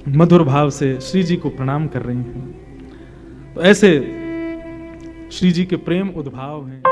मधुर भाव से श्री जी को प्रणाम कर रही हैं। तो ऐसे श्री जी के प्रेम उद्भाव हैं।